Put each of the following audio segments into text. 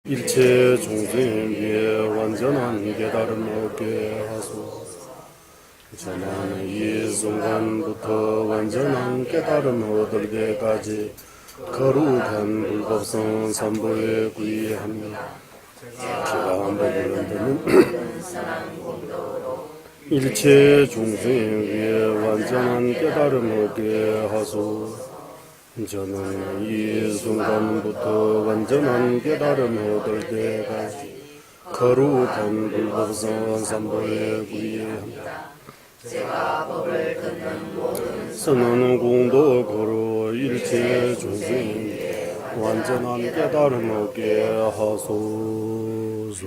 일체 중생 위에 완전한 깨달음 얻게 하소. 저는 이 순간부터 완전한 깨달음 얻을 때까지 거룩한 불법성 삼보에 구의합니다. 제가 법을 흔드는 일체 중생 위에 완전한 깨달음 얻게 하소. 저는 이 순간부터 완전한 깨달음 얻을 때까지 거룩한 불법성 삼보에 구의합니다. 제가 법을 듣는 모든 선언 공도 거로 일체 중생에게 완전한 깨달음 얻게 하소서.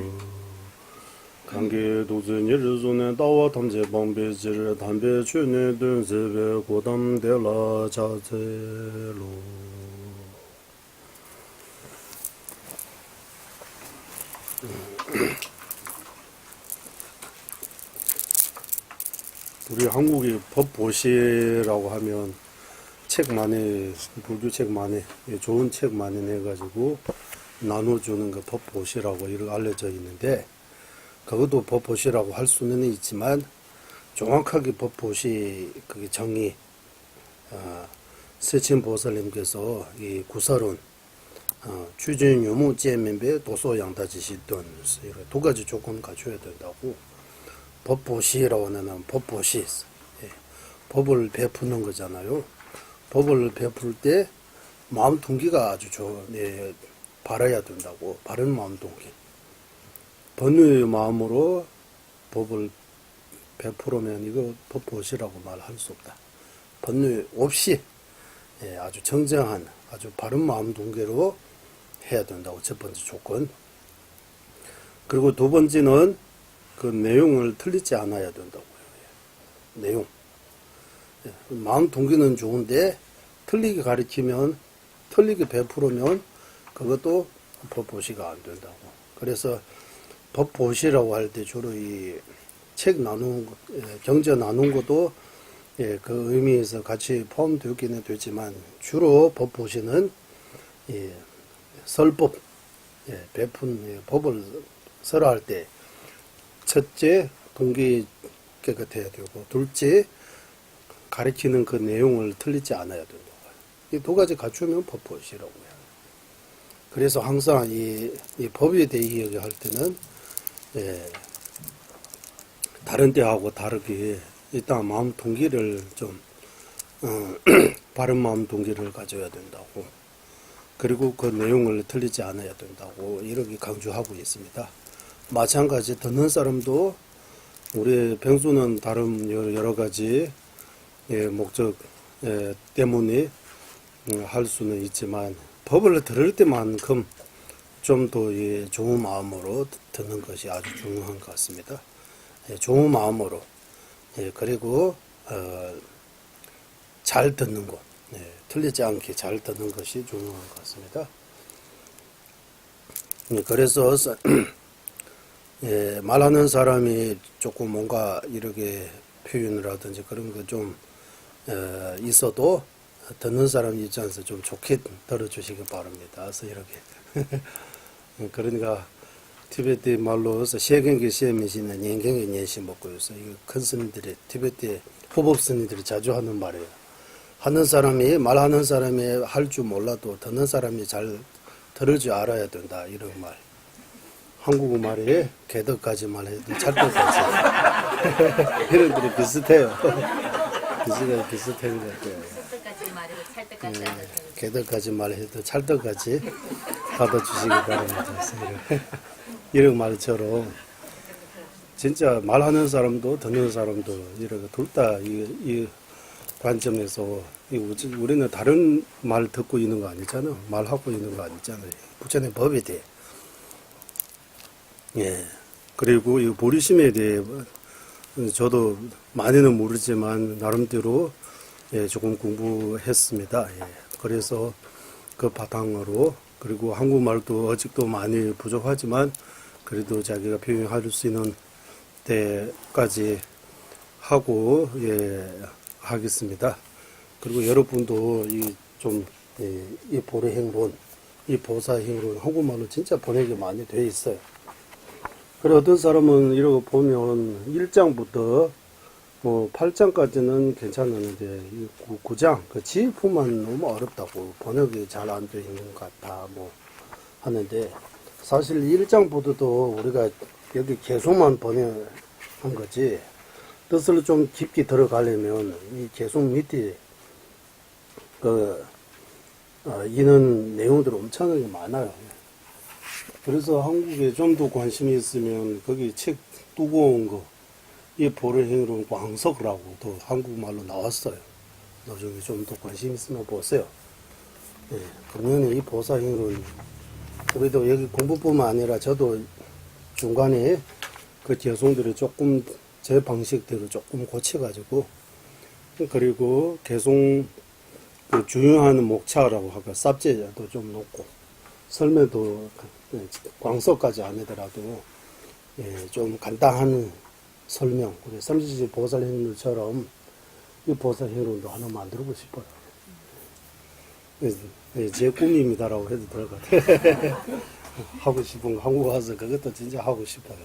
관계 도전 일손에 다와 탐제 방배지를 담배 취내 등세배 고담되라 자제로. 우리 한국의 법보시라고 하면 책 많이, 불교 책 많이, 좋은 책 많이 내가지고 나눠주는 그 법보시라고 이렇게 알려져 있는데, 그것도 법보시라고 할 수는 있지만 정확하게 법보시 그 정의, 세친보살님께서 이 구설은 추진 유무 제면배 도소 양다지시던 두 가지 조건 갖춰야 된다고. 법보시라고 하면 법보시, 예, 법을 베푸는 거잖아요. 법을 베풀 때 마음 동기가 아주 바라야 된다고. 바른 마음 동기. 번뇌의 마음으로 법을 베풀으면 이거 법보시라고 말할 수 없다. 번뇌 없이 아주 정정한 아주 바른 마음 동기로 해야 된다고. 첫 번째 조건. 그리고 두 번째는 그 내용을 틀리지 않아야 된다고요. 내용. 마음 동기는 좋은데 틀리게 가르치면, 틀리게 베풀으면 그것도 법보시가 안 된다고. 그래서 법보시라고 할 때 주로 이 책 나누는 것, 경전 나눈 것도 그 의미에서 같이 포함되기는 되지만 주로 법보시는 설법, 베푼 법을 설할 때 첫째 동기 깨끗해야 되고, 둘째 가르치는 그 내용을 틀리지 않아야 된다고. 이 두 가지 갖추면 법보시라고 해요. 그래서 항상 이 법에 대해 이야기할 때는 다른 때하고 다르게 일단 마음 동기를 좀 바른 마음 동기를 가져야 된다고. 그리고 그 내용을 틀리지 않아야 된다고 이렇게 강조하고 있습니다. 마찬가지 듣는 사람도 우리 병수는 다른 여러 가지 목적 때문에 할 수는 있지만 법을 들을 때만큼 좀 더 좋은 마음으로 듣는 것이 아주 중요한 것 같습니다. 좋은 마음으로, 그리고 잘 듣는 것, 틀리지 않게 잘 듣는 것이 중요한 것 같습니다. 그래서 말하는 사람이 조금 뭔가 이렇게 표현을 하든지 그런 거 좀 있어도 듣는 사람 입장에서 좀 좋게 들어주시기 바랍니다. 그래서 이렇게 그러니까 티베트 말로 세경기 시험이시는 년경의 년시 먹고 있어. 이거 큰 스님들이, 티베트 후법 스님들이 자주 하는 말이에요. 하는 사람이, 말하는 사람이 할 줄 몰라도 듣는 사람이 잘 들을 줄 알아야 된다. 이런 말. 한국어 말에 개덕까지 말해도 찰떡까지. 이런 들이 비슷해요. 비슷한 것 같아요. 찰떡까지 말해도 찰떡까지 안 해도 개덕까지 말해도 찰떡까지 받아주시기 바랍니다. 이런 말처럼 진짜 말하는 사람도 듣는 사람도 이렇게 둘 다 이 관점에서 우리는 다른 말 듣고 있는 거 아니잖아. 말하고 있는 거 아니잖아요. 부처님 법에 대해. 그리고 이 보리심에 대해 저도 많이는 모르지만 나름대로 조금 공부했습니다. 그래서 그 바탕으로, 그리고 한국말도 아직도 많이 부족하지만 그래도 자기가 표현할 수 있는 때까지 하고 하겠습니다. 그리고 여러분도 이 보리행론 이 보사 힘으로는 한국말로 진짜 번역이 많이 돼 있어요. 그리고 어떤 사람은 이러고 보면 1장부터 뭐 8장까지는 괜찮은데 이 9장 그 지품만 너무 어렵다고 번역이 잘 안 돼 있는 것 같다 뭐 하는데, 사실 1장부터도 우리가 여기 개수만 번역한 거지 뜻을 좀 깊게 들어가려면 이 개수 밑에 이는 내용들이 엄청나게 많아요. 그래서 한국에 좀 더 관심이 있으면 거기 책 두꺼운 거, 이 보를 행위로는 광석이라고도 한국말로 나왔어요. 나중에 좀 더 관심 있으면 보세요. 예, 그러면 이 보사 행위로는 우리도 여기 공부뿐만 아니라 저도 중간에 그 개송들을 조금 제 방식대로 조금 고쳐가지고, 그리고 개송 그 중요한 목차라고 하고 삽제도 좀 놓고 설명도 광석까지 아니더라도 좀 간단한 설명, 우리 삼지지 보살행론처럼 이 보살행론도 하나 만들고 싶어요. 제 꿈입니다라고 해도 될 것 같아요. 하고 싶은 거 한국 와서 그것도 진짜 하고 싶어요.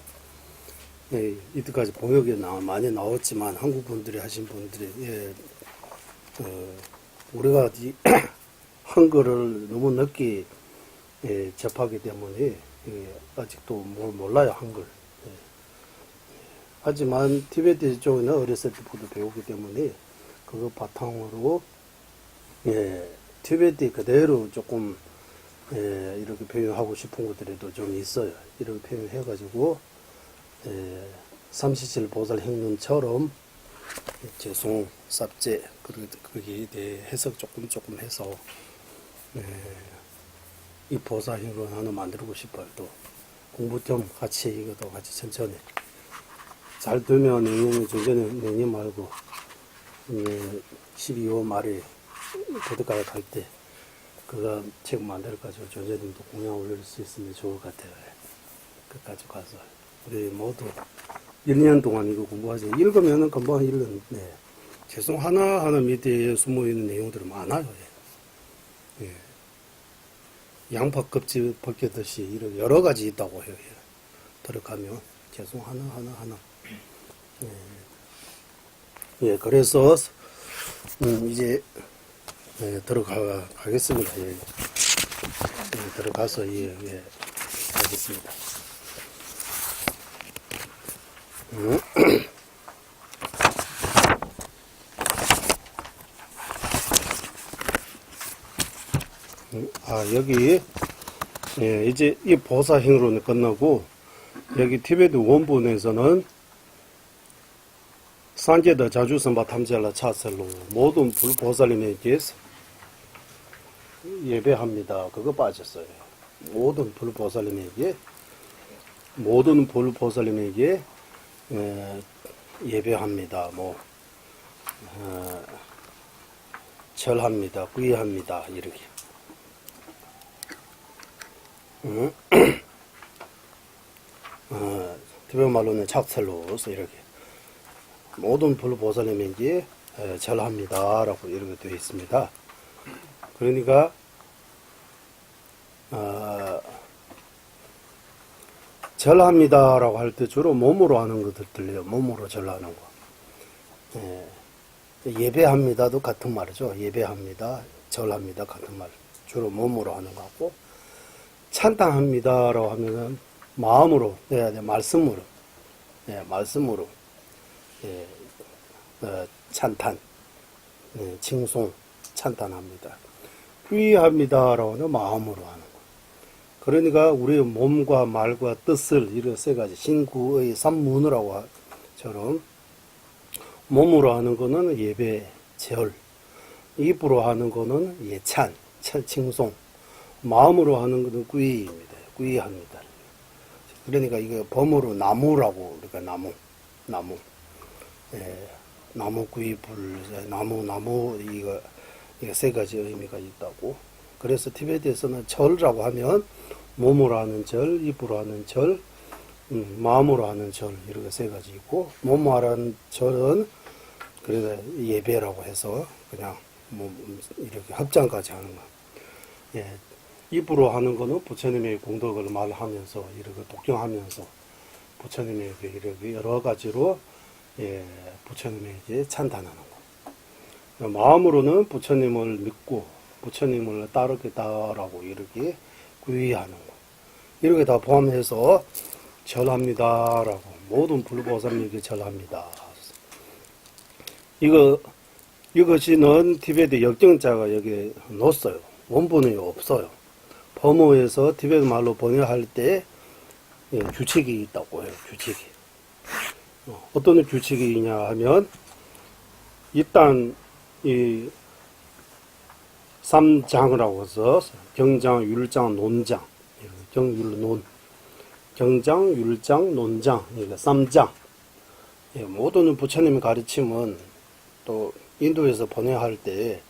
이때까지 번역에 많이 나왔지만 한국 분들이 하신 분들이 우리가 한글을 너무 늦게 접하기 때문에 아직도 뭘 몰라요, 한글. 하지만 티베트 쪽에는 어렸을 때부터 배우기 때문에 그거 바탕으로 티베트 그대로 조금 이렇게 표현하고 싶은 것들도 좀 있어요. 이렇게 표현해가지고 37 보살 행론처럼 재송, 삽제 거기에 대해 해석 조금 해서 이 보사 행론 하나 만들고 싶어요. 또 공부 좀 같이 이것도 같이 천천히 잘 되면 내년 말고 12월 말에 부득가에 갈 때 그거 책 만들어가지고 조제님도 공연 올릴 수 있으면 좋을 것 같아요. 끝까지 가서 우리 모두 1년 동안 이거 공부하지. 읽으면은 금방 읽는데 계속 하나하나 밑에 숨어있는 내용들이 많아요. 예. 양파 껍질 벗기듯이 이렇게 여러 가지 있다고 해요. 들어가면 계속 하나. 그래서 이제 들어가겠습니다. 들어가서 하겠습니다. 여기 이제 이 보사 행로는 끝나고 여기 티베트 원본에서는 산제더 자주선바 탐젤라 차셀로 모든 불보살님에게 예배합니다. 그거 빠졌어요. 모든 불보살님에게 예배합니다. 절합니다. 구의합니다. 이렇게. 티베트 말로는 착셀로서 이렇게. 모든 불보살님에게 절합니다. 라고 이렇게 되어 있습니다. 그러니까, 절합니다. 라고 할 때 주로 몸으로 하는 것들 들려요. 몸으로 절하는 거. 예배합니다도 같은 말이죠. 예배합니다. 절합니다. 같은 말. 주로 몸으로 하는 거 같고, 찬탄합니다. 라고 하면은 마음으로 해야 돼. 말씀으로. 말씀으로. 찬탄, 칭송, 찬탄합니다. 귀합니다라고 하는 마음으로 하는 거. 그러니까 우리의 몸과 말과 뜻을 이런 세 가지 신구의 삼문이라고 처럼 몸으로 하는 거는 예배, 절, 입으로 하는 거는 예찬, 칭송, 마음으로 하는 거는 구의입니다. 구의합니다. 그러니까 이거 범어로 나무라고 우리가 나무. 나무 구이불, 나무 이거 세 가지 의미가 있다고. 그래서 티베트에서는 절이라고 하면 몸으로 하는 절, 입으로 하는 절, 마음으로 하는 절 이렇게 세 가지 있고, 몸으로 하는 절은 그래서 예배라고 해서 그냥 이렇게 합장까지 하는 거. 입으로 하는 거는 부처님의功德을 말하면서 이렇게 독경하면서 부처님에게 이렇게 여러 가지로 부처님에게 찬탄하는 거. 마음으로는 부처님을 믿고 부처님을 따르겠다라고 이렇게 구의하는 거. 이렇게 다 포함해서 절합니다라고 모든 불보살님에게 절합니다. 이것이는 티베트 역정자가 여기 넣었어요. 원본이 없어요. 범어에서 티베트 말로 번역할 때 규칙이 있다고 해요. 규칙이. 어떤 규칙이 있냐 하면 일단 이 삼장이라고 해서 경장, 율장, 논장, 경율논, 경장, 율장, 논장, 그러니까 삼장. 모든 부처님 가르침은 또 인도에서 번역할 때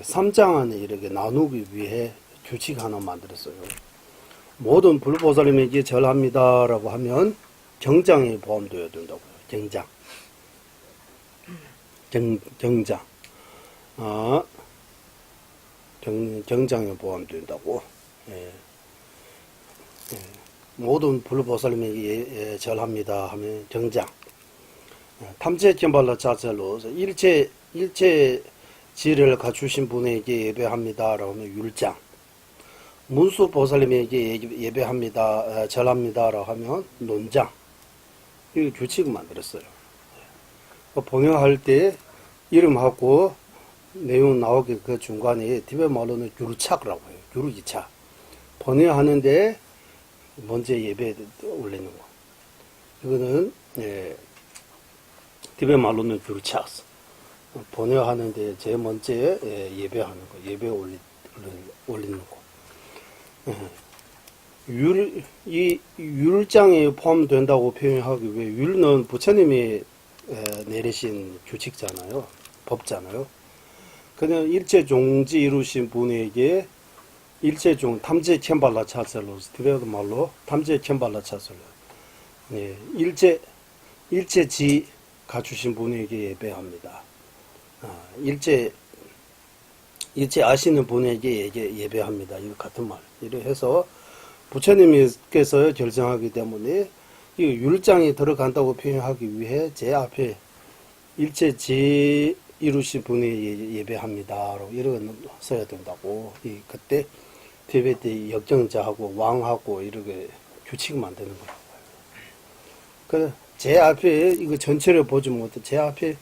삼장 안에 이렇게 나누기 위해 규칙 하나 만들었어요. 모든 불보살님에게 절합니다라고 하면 경장에 포함되어야 된다고요. 경장. 경장. 경장에 포함된다고. 모든 불보살님에게 절합니다 하면 경장. 탐제 견발라 자체로 일체 지를 갖추신 분에게 예배합니다라고 하면 율장. 문수 보살님에게 예배합니다, 절합니다라고 하면 논장. 이게 규칙을 만들었어요. 번역할 때 이름하고 내용 나오게 그 중간에 티베트 말로는 규르착이라고 해요. 규르기차. 번역하는데 먼저 예배 올리는 거. 이거는 티베트 말로는 규르착. 번역하는데 제일 먼저 예배하는 거. 예배 올리는 거. 이 율장에 포함된다고 표현하기 위해 율은 부처님이 내리신 규칙잖아요. 법잖아요. 그냥 일체종지 이루신 분에게 일체종 탐제 켐발라 차설로 티베트 말로 탐제 켐발라 차설로 일체지 갖추신 분에게 예배합니다. 일체 아시는 분에게 예배합니다. 이거 같은 말. 이래 해서 부처님께서 결정하기 때문에 이 율장이 들어간다고 표현하기 위해 제 앞에 일체지 이루신 분이 예배합니다. 이렇게 써야 된다고. 그때 티베트 역정자하고 왕하고 이렇게 규칙 만드는 거라고. 그래, 제 앞에 이거 전체를 보지 못해 제 앞에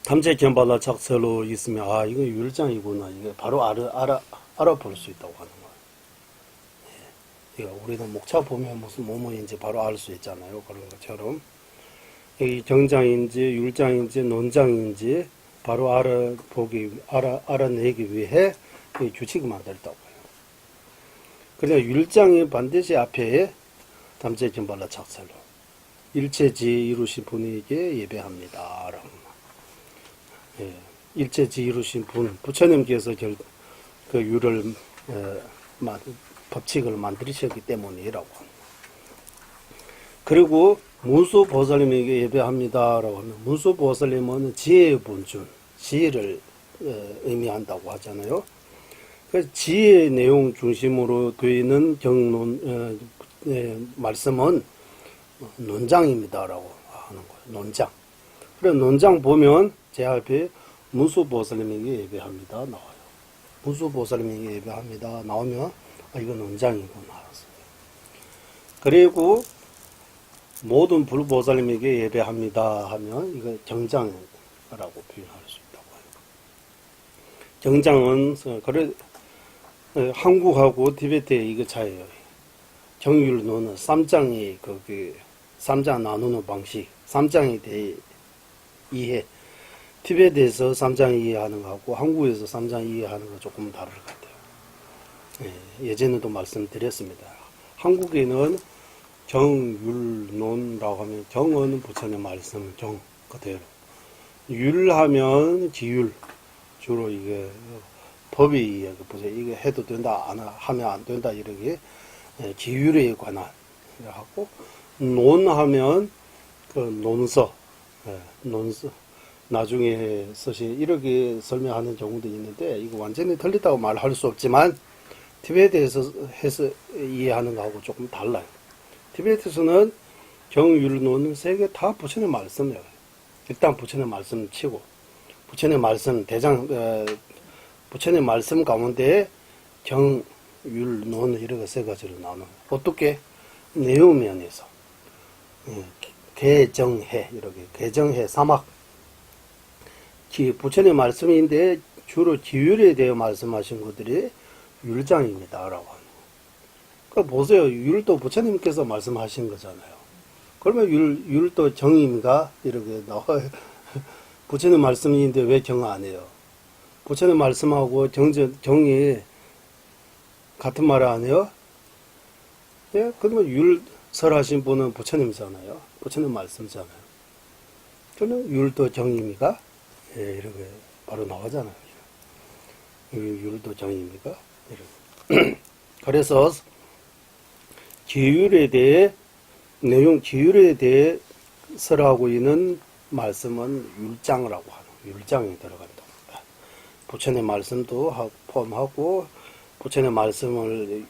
탐제 견발라 착서로 있으면 이거 율장이구나. 이게 바로 알아볼 수 있다고 하는 거예요. 우리도 목차 보면 무슨 뭐뭐인지 바로 알 수 있잖아요. 그런 것처럼 이 경장인지 율장인지 논장인지 바로 알아내기 위해 이 규칙을 만들었다고 해요. 그래서 율장이 반드시 앞에 탐제 견발라 착서로 일체지 이루신 분에게 예배합니다. 라고. 일체지 이루신 분, 부처님께서 그 율을, 법칙을 만드셨기 때문이라고 합니다. 그리고 문수 보살님에게 예배합니다라고 하면, 문수 보살님은 지혜의 본尊, 지혜를 의미한다고 하잖아요. 그 지혜의 내용 중심으로 되어 있는 말씀은 논장입니다라고 하는 거예요. 논장. 그래, 논장 보면 제 앞에 문수보살님에게 예배합니다. 나와요. 문수보살님에게 예배합니다. 나오면 이거 논장이구나. 그리고 모든 불보살님에게 예배합니다 하면 이거 경장이라고 표현할 수 있다고 해요. 경장은 그래 한국하고 티베트의 이거 차이예요. 경율로는 쌈장이 쌈장 나누는 방식, 쌈장에 대해 이해. 티베트에서 쌈장 이해하는 거하고 한국에서 쌈장 이해하는 거 조금 다를 것 같아요. 예전에도 말씀드렸습니다. 한국에는 경율론이라고 하면 경은 부처님 말씀 경 그대로. 율하면 기율 주로 이게 법이 이게 해도 된다 안 하면 안 된다 이렇게 기율에 관한 하고 논하면 그 논서 나중에 쓰신 이렇게 설명하는 경우도 있는데 이거 완전히 틀리다고 말할 수 없지만 티베트에서 해서 이해하는 거하고 조금 달라요. 티베트에서는 정율론 세 개 다 부처님 말씀이에요. 일단 부처님 말씀 치고 부처님 말씀 부처님 말씀 가운데 정율론 이렇게 세 가지로 나눠요. 어떻게? 내용 면에서 개정해 이렇게 개정해 사막 부처님 말씀인데 주로 기율에 대해 말씀하신 것들이 율장입니다라고 하는. 그러니까 보세요. 율도 부처님께서 말씀하신 거잖아요. 그러면 율도 정입니까? 이렇게 나와요. 부처님 말씀인데 왜 정 안 해요? 부처님 말씀하고 정이 같은 말 안 해요? 예? 그러면 율설하신 분은 부처님이잖아요. 부처님 말씀이잖아요. 그러면 율도 정입니까? 예, 이렇게 바로 나오잖아요. 율도 정입니까? 이렇게. 그래서 기율에 대해 기율에 대해 설하고 있는 말씀은 율장이라고 하는 율장이 들어간다. 부처님 말씀도 포함하고 부처님 말씀을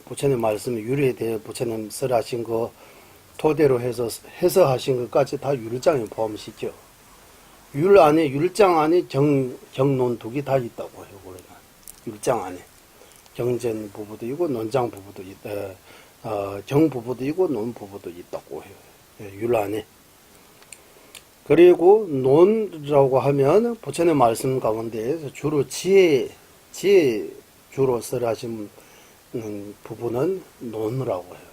부처님 말씀 율에 대해 부처님 설하신 거 토대로 해서 해석하신 것까지 다 율장에 포함시켜. 율 안에 율장 안에 정론 두 개 다 있다고 해요. 우리는 율장 안에 정전 부부도 있고 논장 부부도 있다. 정 부부도 있고 논 부부도 있다고 해요. 예, 율 안에. 그리고 논이라고 하면 부처님 말씀 가운데 주로 지혜 주로 설하신 부분은 논이라고 해요.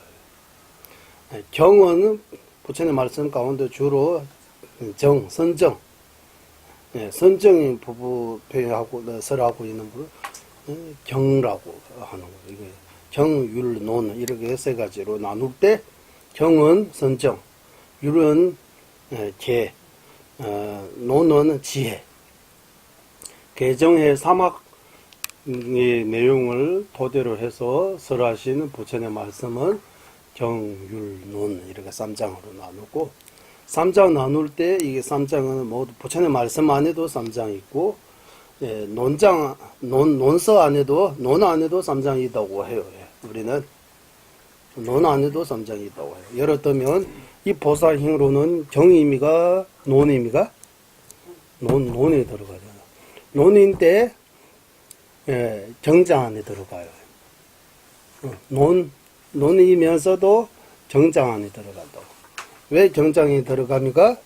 예, 정은 부처님 말씀 가운데 주로 선정. 예, 선정인 부부 표현하고 설하고 있는 부분 정라고 하는 거예요. 이게 정율 논 이렇게 세 가지로 나눌 때 정은 선정, 율은 계, 논은 지혜. 개정의 사막의 내용을 토대로 해서 설하시는 부처님의 말씀은 정율논 이렇게 3장으로 나누고 3장 나눌 때 이게 3장은 모두 부처님 말씀 안에도 3장이 있고 예, 논서 안에도 논 안에도 3장이 있다고 해요. 예, 우리는 논 안에도 3장이 있다고 해요. 예를 들면 이 보살행로는 정의미가 논의미가 논이 들어가잖아요. 논인데 예, 정장 안에 들어가요. 논이면서도 정장 안에 들어간다고. 왜 정장에 들어갑니까?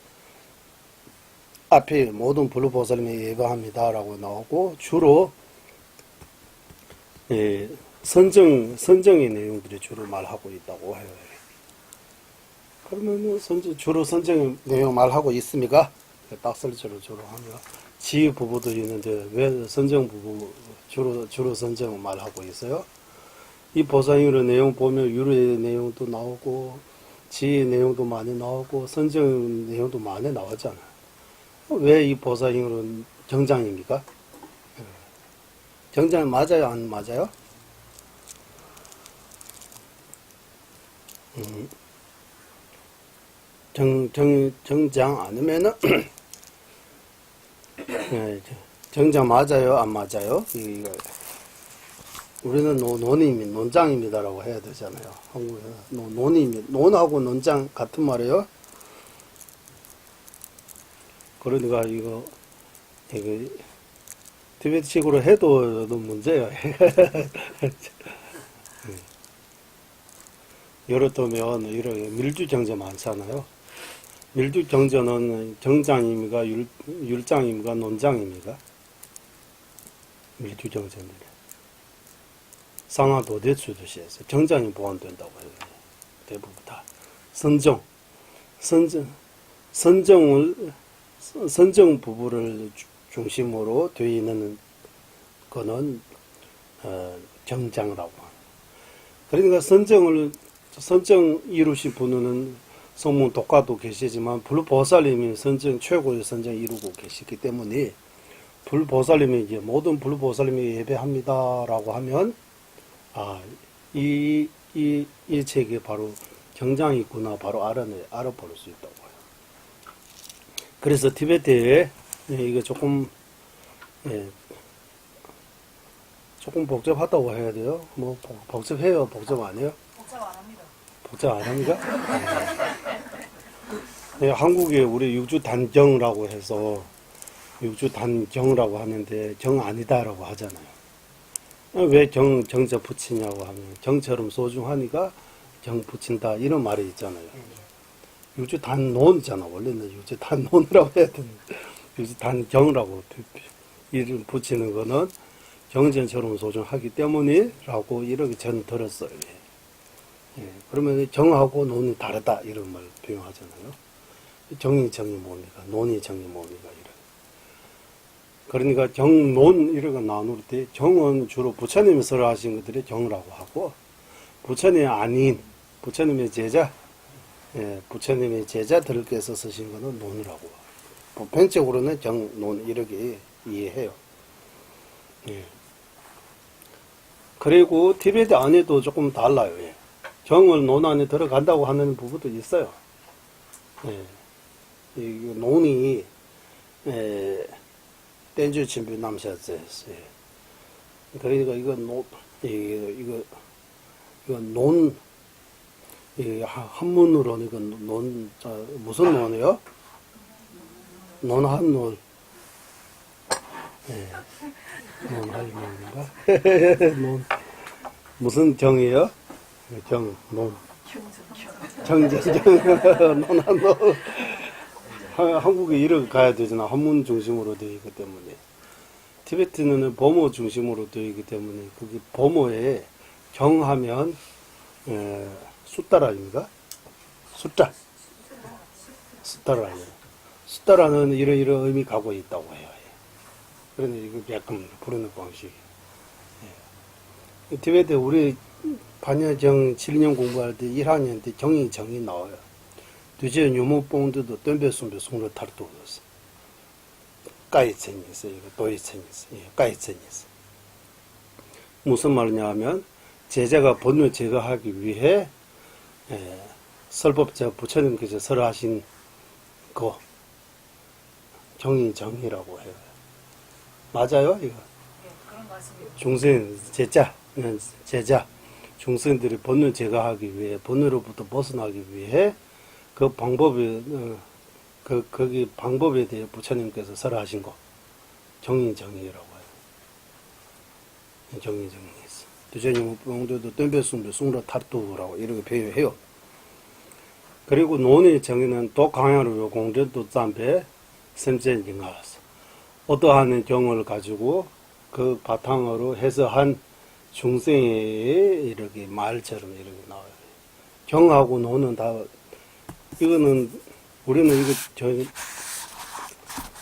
앞에 모든 불루보살님이 예배합니다라고 나오고 주로 예, 선정의 내용들이 주로 말하고 있다고 해요. 그러면 주로 선정의 내용 말하고 있습니까? 딱설처럼 주로 하면 지혜 부부도 있는데 왜 선정 부부 주로 선정을 말하고 있어요? 이 보살유의 내용 보면 유의 내용도 나오고 지혜 내용도 많이 나오고 선정 내용도 많이 나왔잖아요. 왜 이 보살유는 정장입니까? 정장 맞아요? 안 맞아요? 정장 아니면은 정장 맞아요? 안 맞아요? 이거 우리는 논장입니다라고 해야 되잖아요. 한국에는 논하고 논장 같은 말이에요. 그러니까 이거 티베트식으로 해도 문제예요. 예를 들면 이렇게 밀주정제 많잖아요. 밀주정제는 정장입니까? 율장입니까? 논장입니까? 밀주정제는 상하도대추도시에서 정장이 보완된다고 해요. 대부분 다 선정 부부를 중심으로 되어 있는 거는 정장이라고 합니다. 그러니까 선정 이루신 분은 성문 독가도 계시지만 불보살님이 최고의 선정 이루고 계시기 때문에 불보살님이 이제 모든 불보살님이 예배합니다라고 하면 이 책에 바로 정장이 있구나 바로 알아볼 수 있다고 해요. 그래서 티베트에 이거 조금 예, 조금 복잡하다고 해야 돼요. 뭐 복잡해요, 복잡 안 해요? 복잡 안 합니다. 복잡 안 합니까? 네, 한국에 우리 육주단경이라고 해서 육주단경이라고 하는데 경 아니다라고 하잖아요. 왜 정자 붙이냐고 하면 정처럼 소중하니까 경 붙인다 이런 말이 있잖아요. 육주단논이잖아. 원래는 육주단논이라고 해야 되는데 육주단경이라고 이름 붙이는 거는 경전처럼 소중하기 때문이라고 이렇게 전 들었어요. 예, 그러면 정하고 논이 다르다 이런 말 표현하잖아요. 정이 뭡니까? 논이 뭡니까? 이런. 그러니까 정, 논 이런 거 나눌 때 정은 주로 부처님이 설하신 것들이 정이라고 하고 부처님이 아닌 부처님의 제자, 예, 부처님의 제자들께서 쓰신 거는 논이라고 하고 보편적으로는 정, 논 이렇게 이해해요. 예. 그리고 티베트 안에도 조금 달라요. 예. 정을 논 안에 들어간다고 하는 부분도 있어요. 예. 이 논이 땐주 침비 남샤즈에서 그러니까 이거 논 한문으로는 이거 논 무슨 논이요? 논한논. 예. 논한논인가? 논 무슨 정이에요? 정, 논. 정전, 논한논. 한국에 이렇게 가야 되잖아. 한문 중심으로 되어 있기 때문에. 티베트는 범어 중심으로 되어 있기 때문에, 그게 범어에 정하면, 숫달 아닙니까? 숫자. 숫자라는. 숫자라는 이런 의미 갖고 있다고 해요. 그런데 이거 약간 부르는 방식이. 티베트 우리 반야정 7년 공부할 때 1학년 때 정이 나와요. 두제 유무뽕도 던배송배 송로 탈도였어. 까이천이었어. 이거 도이천이었어. 예, 까이천이었어. 무슨 말이냐면 제자가 본을 제거하기 위해 설법자 부처님께서 설하신 거 정이라고 해요. 맞아요, 이거. 예, 그런 것 같습니다. 중생 제자 중생들이 본을 제거하기 위해 본으로부터 벗어나기 위해 그 방법에 거기 방법에 대해 부처님께서 설하신 거 정이라고 해요. 정이있어. 두제님 공도도 덤벼숨도 숭로 탑도라고 이렇게 표현해요. 그리고 논의 정의는 또 강야로 공전도 짬배 샘센징하서 어떠한 경을 가지고 그 바탕으로 해서한 중생의 이렇게 말처럼 이렇게 나와요. 경하고 논은 다 이거는 우리는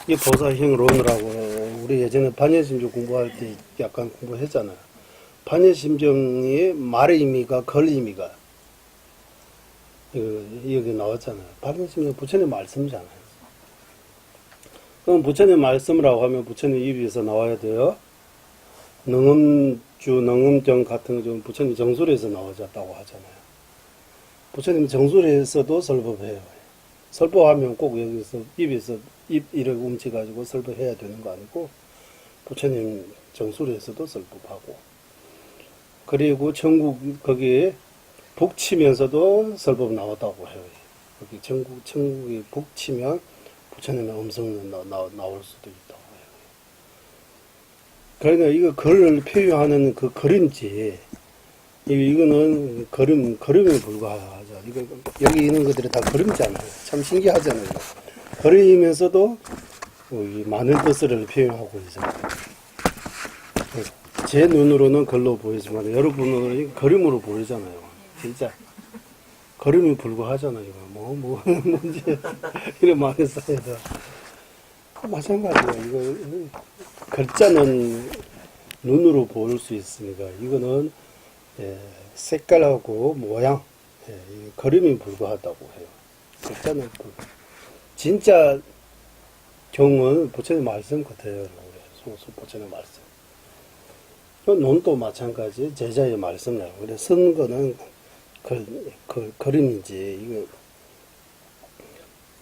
이게 보사행론이라고 우리 예전에 반예심정 공부할 때 약간 공부했잖아요. 반예심정의 말의 의미가 걸 의미가 여기 나왔잖아요. 반예심정 부처님 말씀이잖아요. 그럼 부처님 말씀이라고 하면 부처님 입에서 나와야 돼요. 능음정 같은 거 부처님 정술에서 나오셨다고 하잖아요. 부처님 정술에서도 설법해요. 설법하면 꼭 여기서 입에서 입 이렇게 움켜가지고 설법해야 되는 거 아니고 부처님 정술에서도 설법하고 그리고 천국 거기에 북치면서도 설법 나왔다고 해요. 거기 천국에 북치면 부처님의 음성은 나올 수도 있다고 해요. 그러니까 이거 글을 표현하는 그 그림지 이거는 그림에 불과하죠. 이거 여기 있는 것들이 다 그림잖아요. 참 신기하잖아요. 그림이면서도 많은 뜻을 표현하고 있잖아요. 제 눈으로는 글로 보이지만 여러분은 그림으로 보이잖아요. 진짜 그림이 불과하잖아요. 뭔지 이런 말을 써야 돼. 마찬가지예요. 이거 글자는 눈으로 보일 수 있으니까 이거는 색깔하고 모양, 그림이 불과하다고 해요. 글자는 진짜 경은 부처님 말씀 같아요. 부처님 말씀. 논도 마찬가지 제자의 말씀이라고. 그래 쓴 거는 그림이지. 이거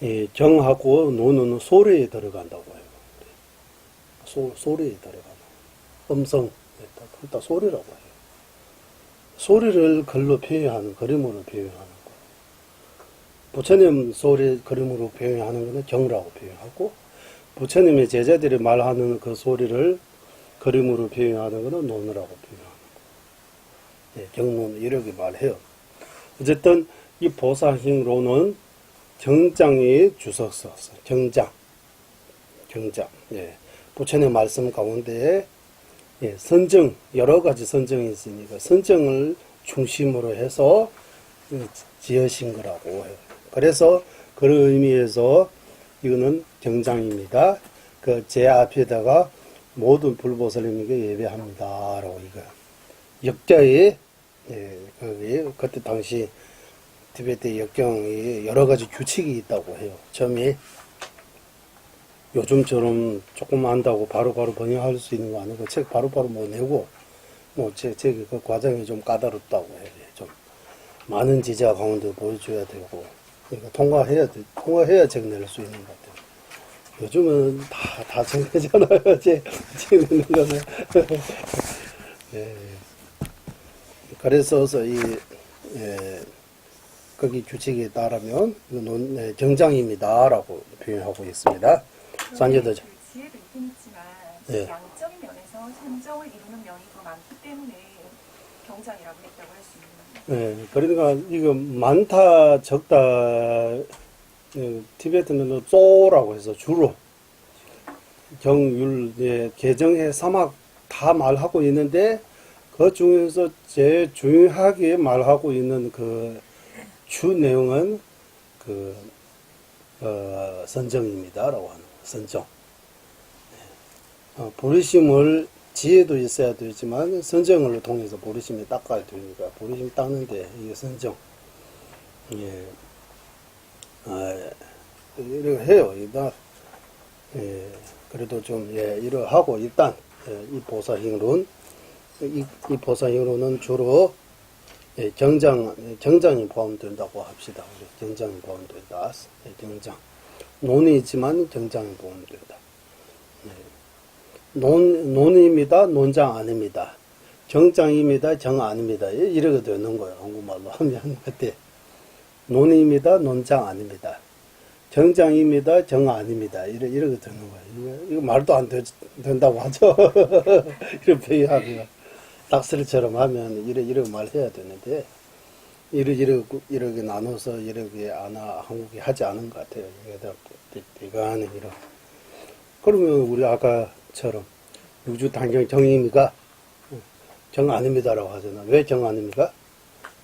이 정하고 노는 소리에 들어간다고 해요. 소리에 들어가는 음성, 일단 소리라고 해요. 소리를 글로 표현하는, 그림으로 표현하는 거. 부처님 소리 그림으로 표현하는 것은 정라고 표현하고, 부처님의 제자들이 말하는 그 소리를 그림으로 표현하는 것은 논이라고 표현하는 거. 예, 경론 이렇게 말해요. 어쨌든 이 보살행로는 정장이 주석서, 정장. 예. 부처님 말씀 가운데 예, 선정, 여러 가지 선정이 있으니까 선정을 중심으로 해서 지으신 거라고 해요. 그래서 그런 의미에서 이거는 정장입니다. 그 제 앞에다가 모든 불보살님에게 예배합니다라고 이거 역자에 예, 그때 당시 티베트 역경이 여러 가지 규칙이 있다고 해요. 처음에 요즘처럼 조금 안다고 바로바로 번역할 수 있는 거 아니고 책 바로바로 못 내고 책이 그 과정이 좀 까다롭다고 해요. 좀 많은 지자 가운데 보여줘야 되고 그러니까 통과해야 책 낼 수 있는 것 같아요. 요즘은 다 정해잖아요. 책 내는 거는. 예. 그래서 거기 규칙에 따르면 정장입니다라고 표현하고 있습니다. 산제도 지혜도 있긴 있지만 예. 양적인 면에서 선정을 이루는 면이 더 많기 때문에 경장이라고 했다고 할 수 있는. 예, 그러니까 이거 많다 적다 티베트는 쪼라고 해서 주로 정율 개정해 사막 다 말하고 있는데 그 중에서 제일 중요하게 말하고 있는 그 주 내용은 선정입니다라고 하는 거예요. 선정. 보리심을 지혜도 있어야 되지만 선정을 통해서 보리심이 닦아야 되니까 보리심 닦는데 이게 선정. 예. 이렇게 해요. 일단 그래도 좀 이러하고 일단 이 보살행론 이 보살행론은 주로 정장이 포함된다고 합시다. 정장이 포함된다. 정장. 논이 있지만 정장이 포함된다. 논입니다. 논장 아닙니다. 정장입니다. 정 아닙니다. 이렇게 되는 거예요. 한국말로 하면 그때 논입니다. 논장 아닙니다. 정장입니다. 정 아닙니다. 이렇게 되는 거예요. 이거 말도 안 된다고 하죠. 이렇게 표현하면. 닥스리처럼 하면 이렇게 말해야 되는데 이렇게 나눠서 이렇게 한국이 하지 않은 것 같아요. 대간은 이런. 그러면 우리 아까처럼 유주 단정 정입니까? 정 아닙니다라고 하잖아요. 왜 정 아닙니까?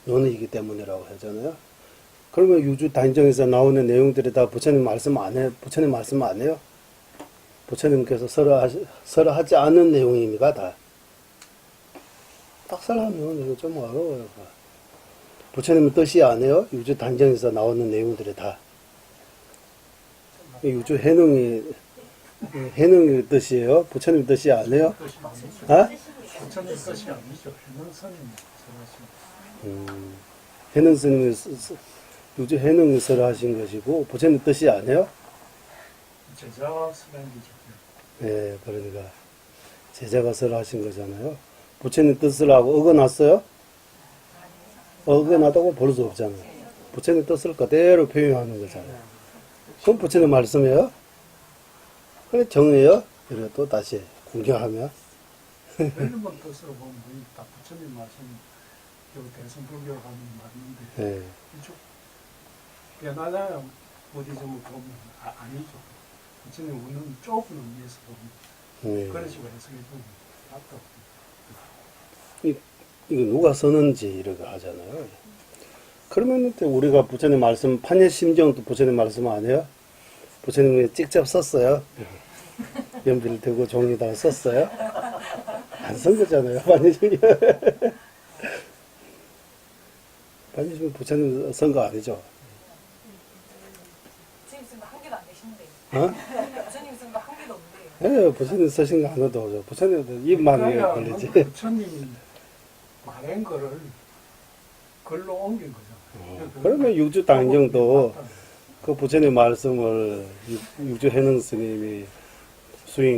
논이기 때문이라고 하잖아요. 그러면 유주 단정에서 나오는 내용들이 다 부처님 말씀 안 해요? 부처님 말씀 안 해요? 부처님께서 설하 하지 않은 내용입니까? 다. 닥살하면 이거 좀 어려워요. 부처님은 뜻이 안 해요? 유주 단정에서 나오는 내용들이 다. 유주 해능이 뜻이에요? 부처님 뜻이 안 해요? 부처님 뜻이 아니죠. 해능 스님이 해능 스님이 유주 해능이 설하신 것이고 부처님 뜻이 안 해요? 제자 수행이죠. 예, 그러니까 제자가 설하신 거잖아요. 부처님 뜻을 하고 어겨놨어요? 어겨놨다고 볼 수 없잖아요. 부처님 뜻을 그대로 표현하는 거잖아요. 그럼 부처님 말씀이에요? 그래 정해요? 그래 또 다시 공경하면 일본 뜻으로 보면 다 부처님 말씀, 대승불교 가는 맞는데 예. 이쪽 변하잖아요. 부디즘을 보면 아니죠. 부처님 우는 좁은 의미에서 보면 예. 그런 식으로 해석해 보면 맞다. 이거 누가 쓰는지 이렇게 하잖아요. 그러면 우리가 부처님 말씀 판예심정도 부처님 말씀 안 해요? 부처님이 직접 썼어요. 연필 들고 종이다가 썼어요. 안 쓴 거잖아요. 판예심정. 판예심정 부처님 쓴 거 아니죠? 부처님 쓴 거 한 개도 안 되시는데. 어? 부처님 쓴 거 한 개도 없는데. 예, 부처님 쓰신 거 하나도 없죠. 부처님 입만 걸리지. 부처님이 말한 거를 글로 옮긴 거죠. 그러면 유주 단정도 그 부처님 말씀을 육조해능 스님이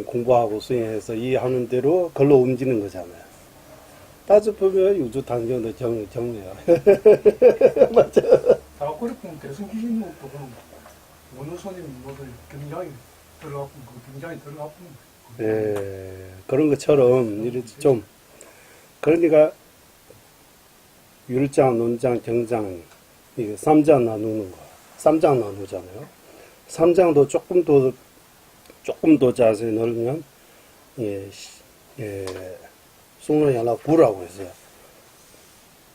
공부하고 수행해서 이해하는 대로 걸로 움직이는 거잖아요. 따져보면 육조 단견도 정리야. 맞죠? 다 그렇군 대승 기신도 그런 어느 손님 모두 굉장히 들어가고 굉장히 들어가고 예, 그런 것처럼 이렇게 좀 그러니까 율장, 논장, 경장 이게 3장 나누는 거. 3장 나누잖아요. 3장도 조금 더 자세히 넣으면 예, 송로연화 9라고 했어요.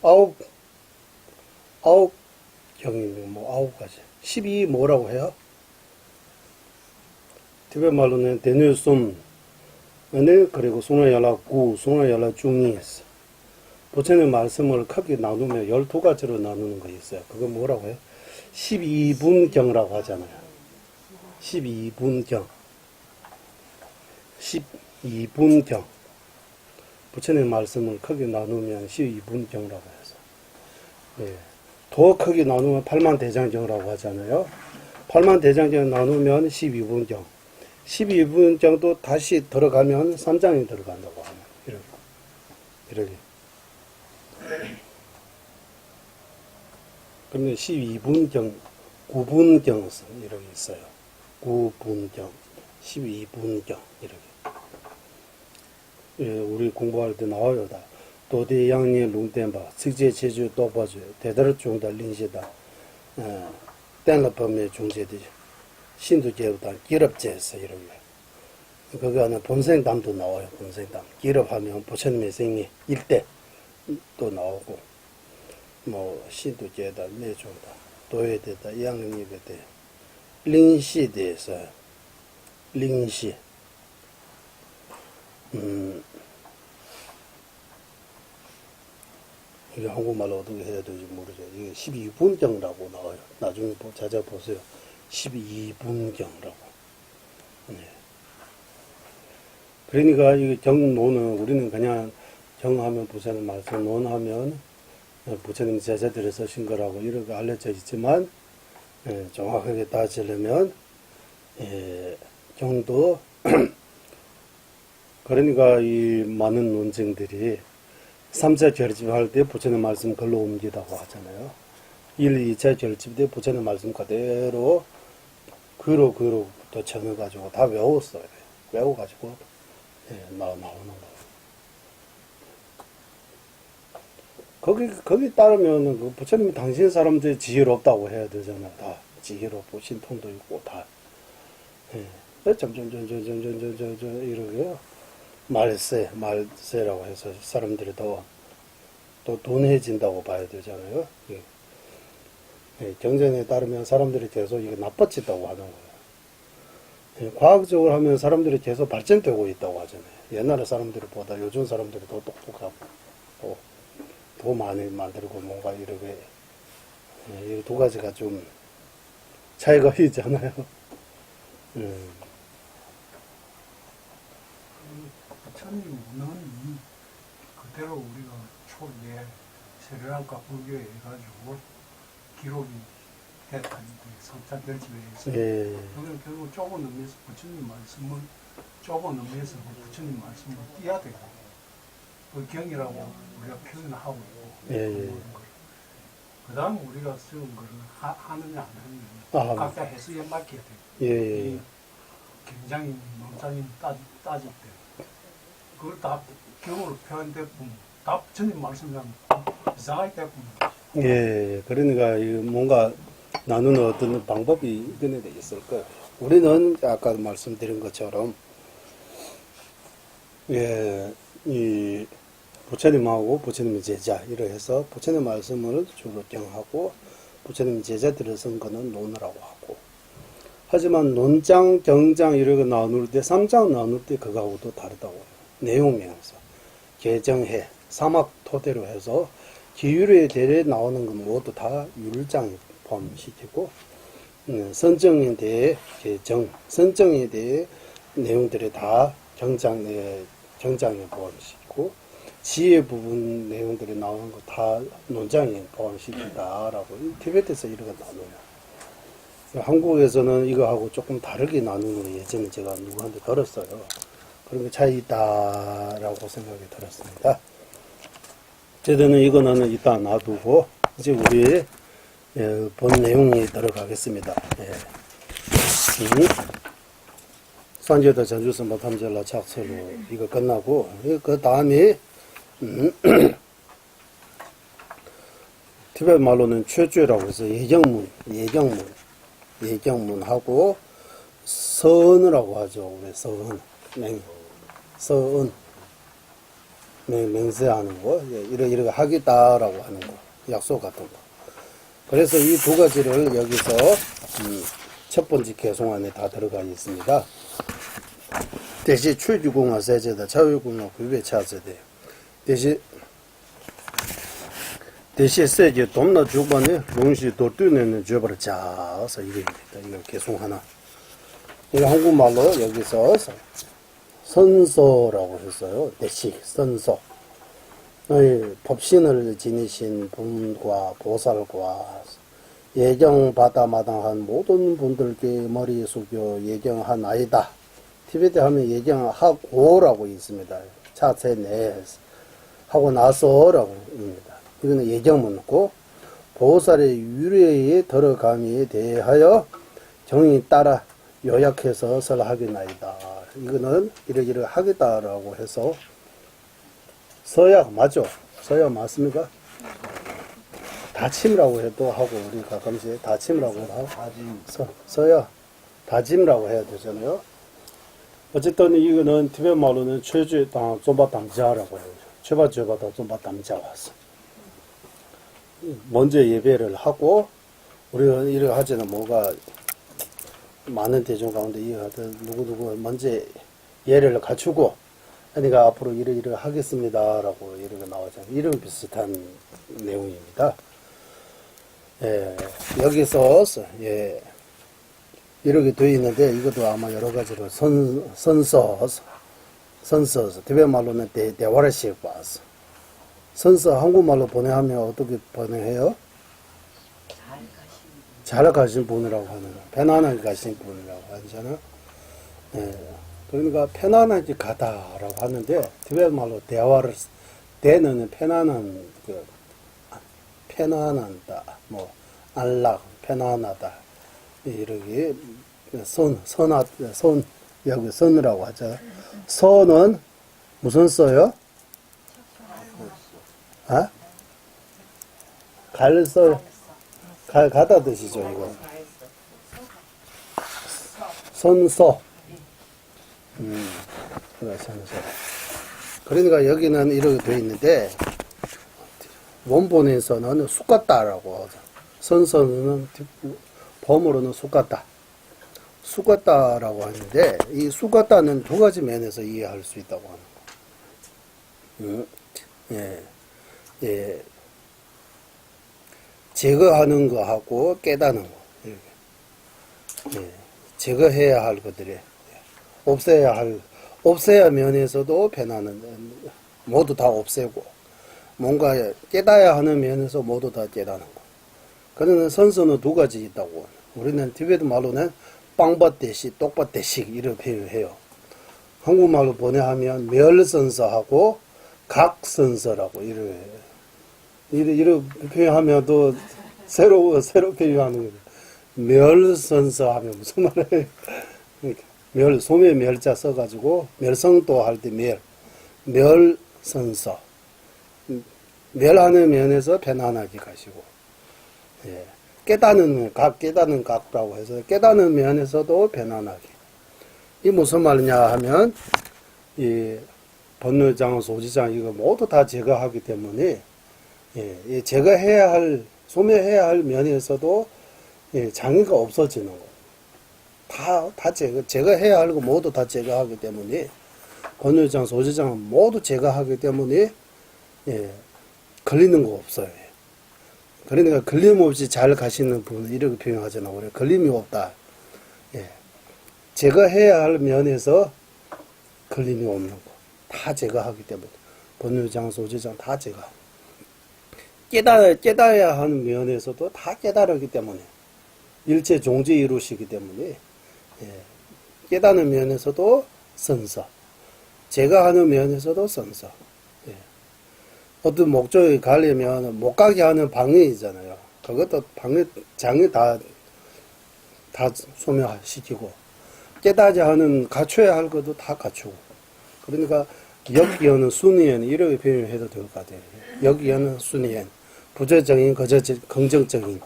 아홉 경이면 뭐 9가지. 12 뭐라고 해요? 티베트 말로는 대뇌숨 그리고 송로연화 9, 송로연화 중이 있어. 부처님 말씀을 크게 나누면 12가지로 나누는 거 있어요. 그거 뭐라고 해요? 12분경이라고 하잖아요. 12분경. 12분경. 부처님 말씀을 크게 나누면 12분경이라고 해서. 예. 더 크게 나누면 8만대장경이라고 하잖아요. 8만대장경 나누면 12분경. 12분경도 다시 들어가면 3장이 들어간다고 하는. 이렇게. 그러면 12분경, 9분경 이렇게 있어요. 9분경, 12분경 이렇게. 예, 우리 공부할 때 나와요 다. 도대양리 롱덴바, 직제 제주 도바주, 대다르 중다 링시다, 땡러범의 중제되죠. 신두제보다 기럽제에서 이런 거. 그거는 본생담도 나와요. 본생담. 기럽하면 부처님의 생이 일대 또 나오고, 뭐 신두제다, 내중다, 도회대다, 양립에대, 링시대에서 링시. 이게 한국말로 어떻게 해야 될지 모르죠. 이게 12분경이라고 나와요. 나중에 찾아보세요. 12분경이라고. 네. 그러니까 이게 경노는 우리는 그냥 경하면 부처님 말씀, 논하면 부처님 제자들이 쓰신 거라고 이렇게 알려져 있지만, 정확하게 따지려면, 경도, 그러니까 이 많은 논쟁들이 3차 결집할 때 부처님 말씀 글로 옮기다고 하잖아요. 1, 2차 결집 때 부처님 말씀 그대로 그로부터 정해가지고 다 외웠어요. 외워가지고 나오는 거. 거기 따르면 그 부처님이 당신 사람들이 지혜롭다고 해야 되잖아요. 다 지혜롭고 신통도 있고 다. 점점 이러게요. 말세라고 해서 사람들이 또 돈해진다고 봐야 되잖아요. 경전에 따르면 사람들이 계속 이게 나빠진다고 하는 거예요. 과학적으로 하면 사람들이 계속 발전되고 있다고 하잖아요. 옛날의 사람들보다 요즘 사람들이 더 똑똑하고 더 많이 만들고 뭔가 이렇게 이 두 가지가 좀 차이가 있잖아요. 부처님 문헌이 그대로 우리가 초기에 세례랑과 불교에 해가지고 기록이 됐다는데 성찬 결집에 의해서 그러면 결국 좁은 의미에서 부처님 말씀을 좁은 의미에서 부처님 말씀을 띄어야 되고 그 경이라고 우리가 표현하고 있고 그 다음에 우리가 쓰는 거를 하느냐 안 하느냐 각자 해석에 맡겨야 되고 굉장히 논자님 따질 때 그걸 다 경으로 표현됐고 다 부처님 말씀이랑 이상하게 됐고 그러니까 뭔가 나누는 어떤 방법이 이근에 있을 거예요. 우리는 아까 말씀드린 것처럼 이 부처님하고 부처님의 제자 이렇게 해서 부처님 말씀을 주로 경하고 부처님 제자들을 쓴 거는 논으라고 하고, 하지만 논장, 경장 이렇게 나눌 때 3장 나눌 때 그거하고 또 다르다고 해요. 내용면에서 개정해 사막 토대로 해서 기율에 대해 나오는 건 모두 다 율장에 포함시키고, 선정에 대해 개정, 선정에 대해 내용들이 다 경장에 포함시키고, 지혜 부분 내용들이 나오는 거 다 논장에 포함시킨다라고 티베트에서 이렇게 나눠요. 한국에서는 이거하고 조금 다르게 나누는 거 예전에 제가 누구한테 들었어요. 그런 게 차이 있다라고 생각이 들었습니다. 어쨌든 이거는 이따 놔두고 이제 우리 본 내용이 들어가겠습니다. 산제도 전주서 못함절라 착서로 이거 끝나고 그 다음에 티베트 말로는 최주라고 해서 예경문하고 서은이라고 하죠. 우리 서은 서은 맹세하는 거 이렇게 하겠다라고 하는 거 약속 같은 거. 그래서 이 두 가지를 여기서 첫 번째 개송안에 다 들어가 있습니다. 대시 출주공화 세제다 자유공화 구배차세대 대시 세제 dom나 주반에 롱시 도뚜내는 줘버려 자서 이겁니다. 이거 개송 하나. 이거 한국말로 여기서 선서라고 했어요. 대시 선서. 법신을 지니신 분과 보살과 예경받아마당한 모든 분들께 머리 숙여 예경하나이다. 티베트 하면 예경하고라고 있습니다. 차세 내 하고 나서라고 입니다. 이거는 예경문고 보살의 유래에 들어감에 대하여 정이 따라 요약해서 설하겠나이다. 이거는 이러이러 하겠다라고 해서 서약 맞죠? 서약 맞습니까? 다짐이라고 해도 하고 우리 가끔씩 다짐이라고 하고 서약 다짐이라고 해야 되잖아요. 어쨌든 이거는 티베트 말로는 최주 좀바 담자라고 해요. 최바다 좀바 담자 왔어. 먼저 예배를 하고 우리가 이렇게 하자는 뭐가 많은 대중 가운데 이하든 누구 먼저 예를 갖추고 그러니까 앞으로 이렇게 하겠습니다라고 이렇게 나오잖아요. 이런 비슷한 내용입니다. 여기서 이렇게 되어 있는데 이것도 아마 여러 가지로 선서 티베트 말로는 대화라식 봤어. 선서 한국말로 번역하면 어떻게 번역해요? 잘 가신 분이라고 하는 거. 편안하게 가신 분이라고 하잖아. 그러니까 편안하게 가다라고 하는데 티베트 말로 대화를 대는 편안한 편안하다 뭐 안락 편안하다 이렇게 손 여기 선이라고 하죠. 선은 무슨 써요? 아? 갈서 가다 드시죠 이거. 선서. 선서. 그러니까 여기는 이렇게 되어 있는데 원본에서는 쑥같다라고 하죠. 선서는 범으로는 쑥같다라고 하는데 이 쑥같다는 두 가지 면에서 이해할 수 있다고 하는 거. 제거하는 거하고 깨닫는 거 이렇게. 제거해야 할 것들이 없애야 면에서도 변하는 모두 다 없애고 뭔가 깨닫아야 하는 면에서 모두 다 깨닫는 거. 그러는 선서는 두 가지 있다고. 우리는 티베트 말로는 빵밭대식, 똑밭대식 이렇게 표현해요. 한국말로 번역하면 멸선서하고 각선서라고 이렇게 표현하면 또 새로 표현하는 거예요. 멸선서 하면 무슨 말이에요? 소매 멸자 써가지고 멸성도 할 때 멸선서. 멸하는 면에서 편안하게 가시고, 깨닫는 각라고 해서 깨닫는 면에서도 편안하게. 이 무슨 말이냐 하면, 이 번뇌장, 소지장 이거 모두 다 제거하기 때문에, 제거해야 할, 소멸해야 할 면에서도 장애가 없어지는 거. 다 제거해야 할 거 모두 다 제거하기 때문에, 번뇌장, 소지장 모두 제거하기 때문에, 걸리는 거 없어요. 그러니까 걸림없이 잘 가시는 분은 이렇게 표현하잖아. 우리 걸림이 없다. 제거해야 할 면에서 걸림이 없는 거. 다 제거하기 때문에. 번뇌장, 소지장 다 제거하고. 깨달아야 하는 면에서도 다 깨달았기 때문에. 일체 종지 이루시기 때문에 예, 깨닫는 면에서도 선서, 제가 하는 면에서도 선서. 예. 어떤 목적에 가려면 못 가게 하는 방해이잖아요. 그것도 방해, 장애 다 소멸시키고, 깨닫지 하는 갖춰야 할 것도 다 갖추고. 그러니까 역기어는 순위엔 이렇게 표현해도 될 것 같아요. 역기어는 순위엔 부정적인, 긍정적인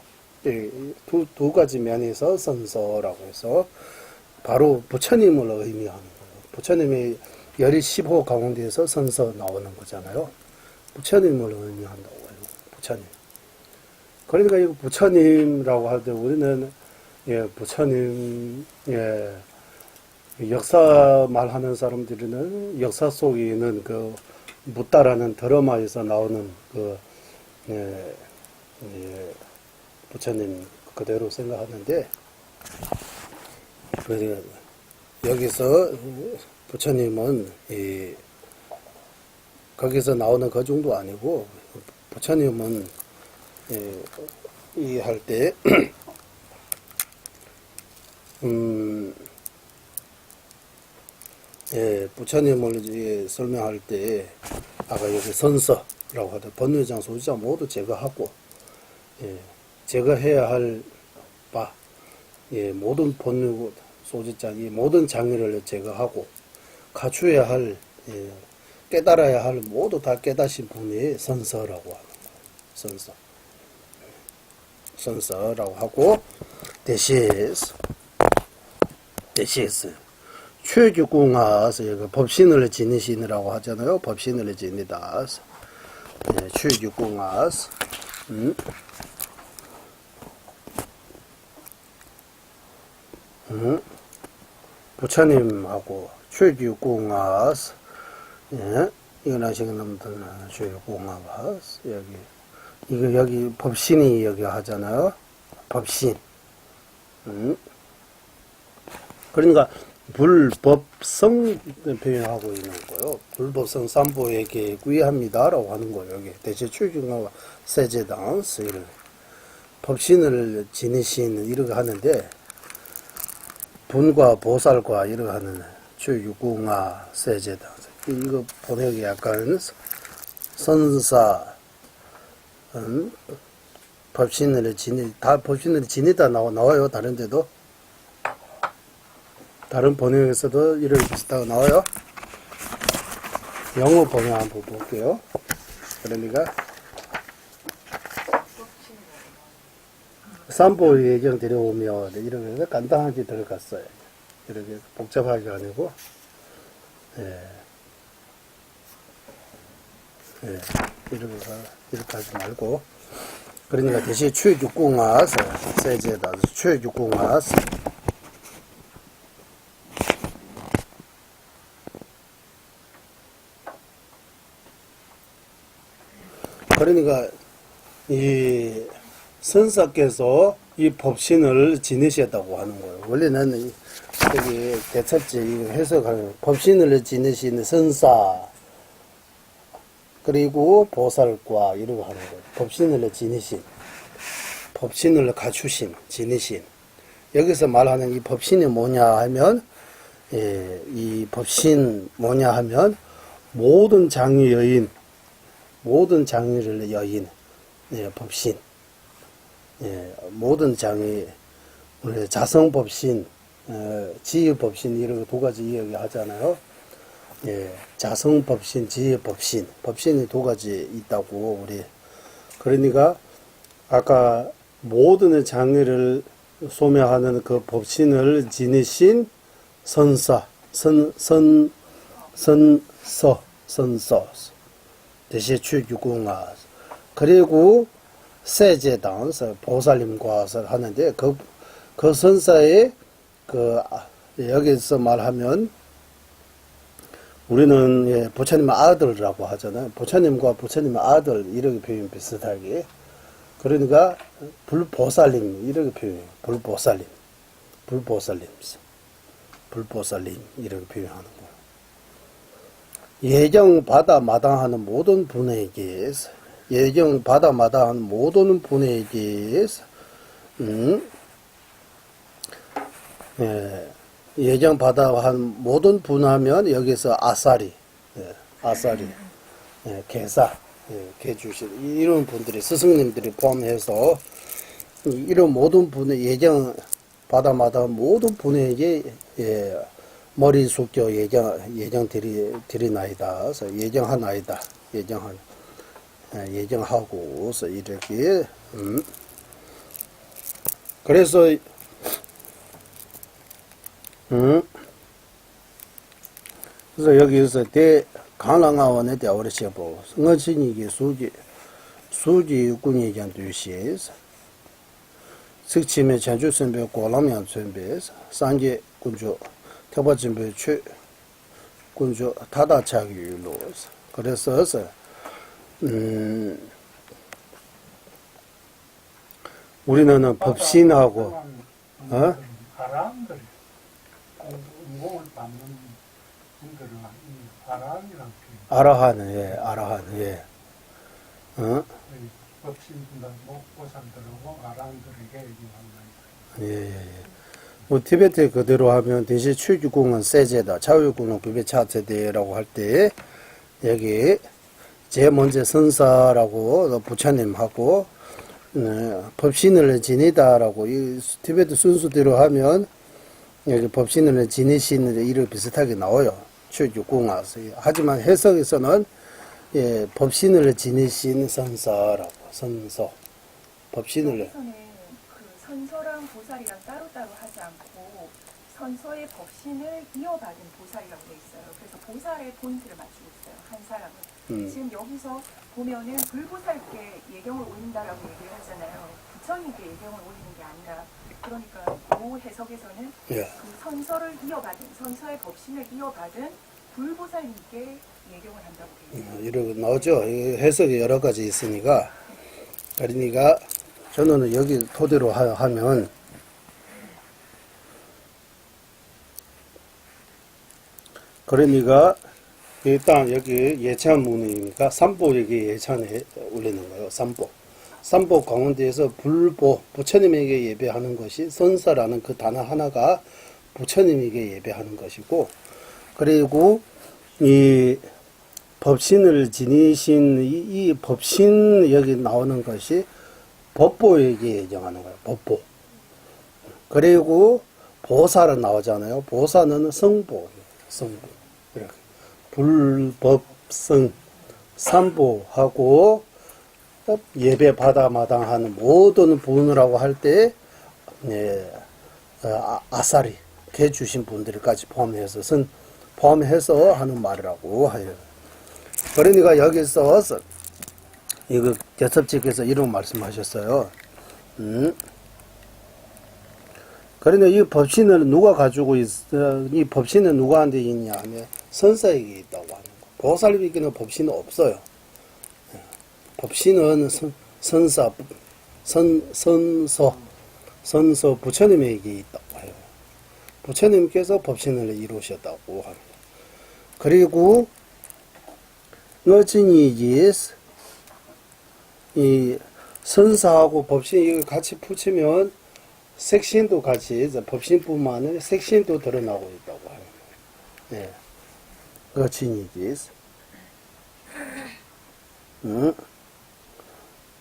두 가지 면에서 선서라고 해서 바로 부처님을 의미하는 거예요. 부처님의 열이 10호 가운데에서 선서 나오는 거잖아요. 부처님을 의미한다고 해요. 부처님. 그러니까 이거 부처님이라고 할 때 우리는 예, 부처님, 예, 역사 말하는 사람들은 역사 속에 있는 그 묻다라는 드라마에서 나오는 그 예, 예, 부처님 그대로 생각하는데, 그래서 여기서 부처님은 거기서 나오는 그 정도 아니고, 부처님은 이해할 때 부처님을 설명할 때 아까 여기 선서라고 하던 번뇌장, 소지장 모두 제거하고, 제거해야 할 바, 모든 번뇌, 소지장, 이 모든 장애를 제거하고, 갖추어야 할, 깨달아야 할 모두 다 깨닫신 분이 선서라고 하는 거예요. 선서. 선서라고 하고, 대시에서, 최규공하서 법신을 지니시느라고 하잖아요. 법신을 지니다. 최규공하서, 부처님하고 최규공하서, 이건 아시는 놈들은 최규공하서, 여기 법신이 여기 하잖아요. 법신. 그러니까 불법성 표현하고 있는 거예요. 불법성 삼보에게 구의합니다라고 하는 거예요. 여기 대체 출중과 세제당 이런 법신을 지니신 이렇게 하는데, 분과 보살과 이렇게 하는 최유궁화 세제당, 이거 번역이 약간 선사 법신을 다 법신을 지니다 나와요. 다른 데도. 다른 번역에서도 이렇게 비슷하게 나와요. 영어 번역 한번 볼게요. 그러니까 삼보 예경 데려오면 이렇게 간단하게 들어갔어요. 이렇게 복잡하게 아니고, 이렇게 하지 말고. 그러니까 대신 최육공화서 세제다. 최육공화서. 그러니까 이 선사께서 이 법신을 지니셨다고 하는 거예요. 원래는 여기 대첩지 해석하는 법신을 지니시는 선사, 그리고 보살과 이러고 하는 거예요. 법신을 지니신, 법신을 갖추신, 지니신. 여기서 말하는 이 법신이 뭐냐 하면, 이 법신 뭐냐 하면 모든 장의 여인, 모든 장애를 여인, 법신, 모든 장애, 자성법신, 지혜법신, 이런 두 가지 이야기 하잖아요. 자성법신, 지혜법신, 법신이 두 가지 있다고, 우리. 그러니까, 아까 모든 장애를 소멸하는 그 법신을 지니신 선사, 선서. 대시 최규공화, 그리고 세제당 보살님과 하는데, 그 선사의 여기서 말하면 우리는 부처님의 아들이라고 하잖아요. 부처님과 부처님의 아들 이렇게 표현 비슷하게. 그러니까 불보살님 이렇게 표현해요. 불보살님 이렇게 표현하는 거예요. 예경 받아 마다하는 모든 분에게, 예정 받아한 모든 분하면 여기서 아사리, 아사리, 개사, 개주실 이런 분들이 스승님들이 포함해서 이런 모든 분의 예정 받아마다 모든 분에게 머리 숙여 예정 드리나이다. 그래서 예정하나이다. 예정하고서 이렇게 그래서 그래서 여기서 대 강랑아원에 대어르시고 승어진이기 수지 군이장 두시에서 석침의 전주선배 고람양 선배에서 산제 군주 태바진배 최 군주 다다차기 율로서 그래서 우리는 법신하고 아라한들이 공공을 받는 분들은 이 아라한이라는 표현. 아라한 법신분들, 보살들하고 아라한들에게 얘기합니다. 뭐 티베트 그대로 하면 대시 추규공은 세제다, 차유공은 구배차세대라고 할 때 여기 제일 먼저 선사라고 부처님하고 법신을 지니다라고 이 티베트 순수대로 하면 여기 법신을 지니신 이름 비슷하게 나와요. 추규공아. 하지만 해석에서는 법신을 지니신 선사라고 선서 법신을 여기서는 그 선서랑 보살이랑 따로따로 하지 않고 선서의 법신을 이어받은 보살이라고 돼 있어요. 그래서 보살의 포인트를 맞추고 있어요. 한 사람은. 지금 여기서 보면은 불보살께 예경을 올린다라고 얘기를 하잖아요. 부처님께 예경을 올리는 게 아니라 그러니까 그 해석에서는 그 선서를 이어받은 선서의 법신을 이어받은 불보살님께 예경을 한다고 돼 있어요. 이러고 나오죠. 해석이 여러 가지 있으니까 그러니까 저는 여기 토대로 하면 그러니까 일단 여기 예찬문이니까 삼보 여기 예찬에 올리는 거예요. 삼보 가운데에서 불보 부처님에게 예배하는 것이 선사라는 그 단어 하나가 부처님에게 예배하는 것이고 그리고 이 법신을 지니신 이 법신 여기 나오는 것이 법보에게 예정하는 거예요. 법보. 그리고 보살은 나오잖아요. 보살은 성보. 이렇게 불법성 삼보하고 예배 받아 마당하는 모든 분이라고 할 때 아사리 개 주신 분들까지 포함해서 하는 말이라고 해요. 그러니까 여기서 이거 대섭집께서 이런 말씀하셨어요. 그런데 이 법신을 누가 가지고 있어? 이 법신은 누구한테 있냐 하면 선사에게 있다고 하는 거. 보살님께는 법신은 없어요. 법신은 선서 부처님에게 있다고 해요. 부처님께서 법신을 이루셨다고 합니다. 그리고 어진이지 이 선사하고 법신 이걸 같이 붙이면 색신도 같이 법신뿐만 아니라 색신도 드러나고 있다고 합니다. 어진이지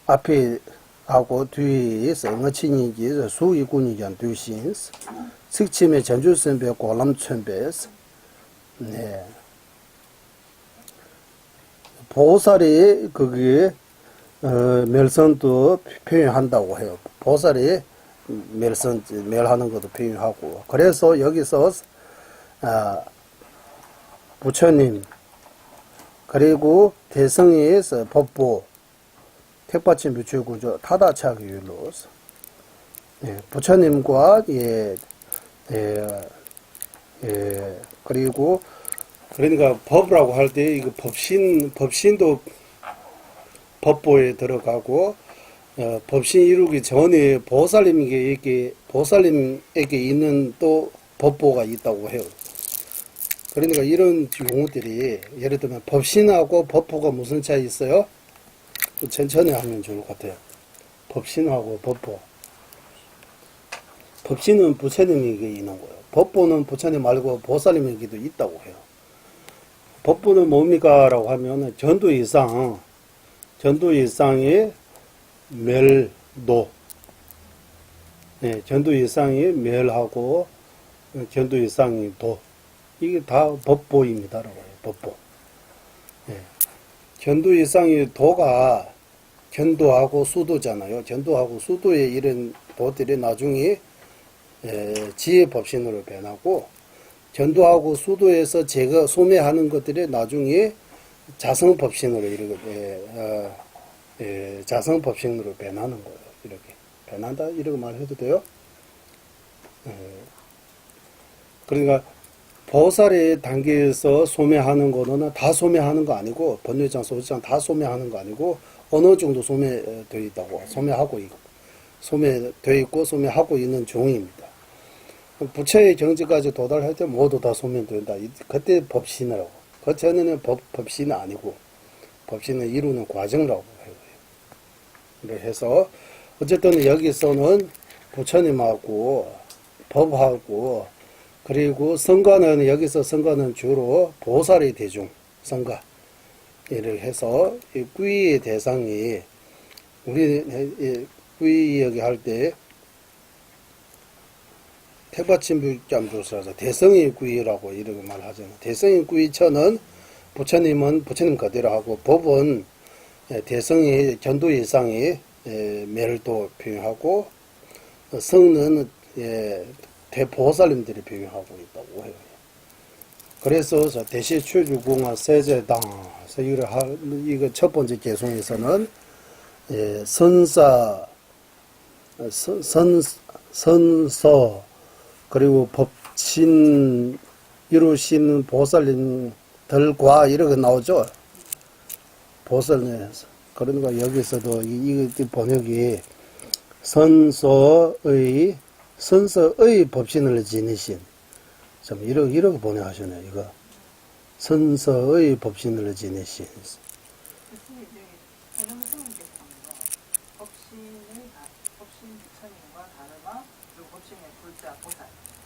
앞에 하고 뒤에서 어친이지 수이군이견 두신 석침의 전주선배 고람천배에서 보살이 거기에 멸선도 표현한다고 해요. 보살이 멸하는 것도 표현하고 그래서 여기서 부처님 그리고 대성에서 법보 택받침 부처구조 타다차기 율로서 부처님과 그리고 그러니까 법이라고 할 때 이거 법신도 법보에 들어가고 법신 이루기 전에 보살님에게 있는 또 법보가 있다고 해요. 그러니까 이런 용어들이 예를 들면 법신하고 법보가 무슨 차이 있어요? 천천히 하면 좋을 것 같아요. 법신하고 법보. 법신은 부처님에게 있는 거예요. 법보는 부처님 말고 보살님에게도 있다고 해요. 법보는 뭡니까? 라고 하면 전도 이상의 멸도. 네, 전도 이상의 멸하고 전도 이상의 도. 이게 다 법보입니다. 라고 해요. 법보. 네. 전도 이상의 도가 전도하고 수도잖아요. 전도하고 수도의 이런 도들이 나중에 지혜 법신으로 변하고, 전도하고 수도에서 제가 소매하는 것들이 나중에 자성 법신으로 이렇게 자성 법신으로 변하는 거예요. 이렇게 변한다 이렇게 말해도 돼요. 그러니까 보살의 단계에서 소매하는 거는 다 소매하는 거 아니고, 번뇌장, 소지장 다 소매하는 거 아니고, 어느 정도 소매되어 있다고, 소매하고 있고, 소매되어 있고, 소매하고 있는 중입니다. 부처의 경지까지 도달할 때 모두 다 소멸된다. 그때 법신이라고. 그 전에는 법신은 아니고, 법신을 이루는 과정이라고 해요. 그래서, 어쨌든 여기서는 부처님하고, 법하고, 그리고 성가는, 여기서 성가는 주로 보살의 대중, 성가. 이를 해서, 이 꾸이의 대상이, 우리, 꾸이 여기 할 때, 태바침불잠조사서 대성의 꾸이라고 이렇게 말하잖아요. 대성의 꾸이처는 부처님은 부처님 그대로 하고, 법은 대성의 전도 이상의 멸도 표현하고, 성은 대보살님들이 표현하고 있다고 해요. 그래서 대시출주공화 세제당, 이거 첫 번째 개송에서는 선서, 그리고 법신 이루신 보살님들과 이렇게 나오죠. 보살님에서. 그러니까 여기서도 이 번역이 선서의 법신을 지니신, 좀 이렇게 번역하시네요. 이거 선서의 법신을 지니신.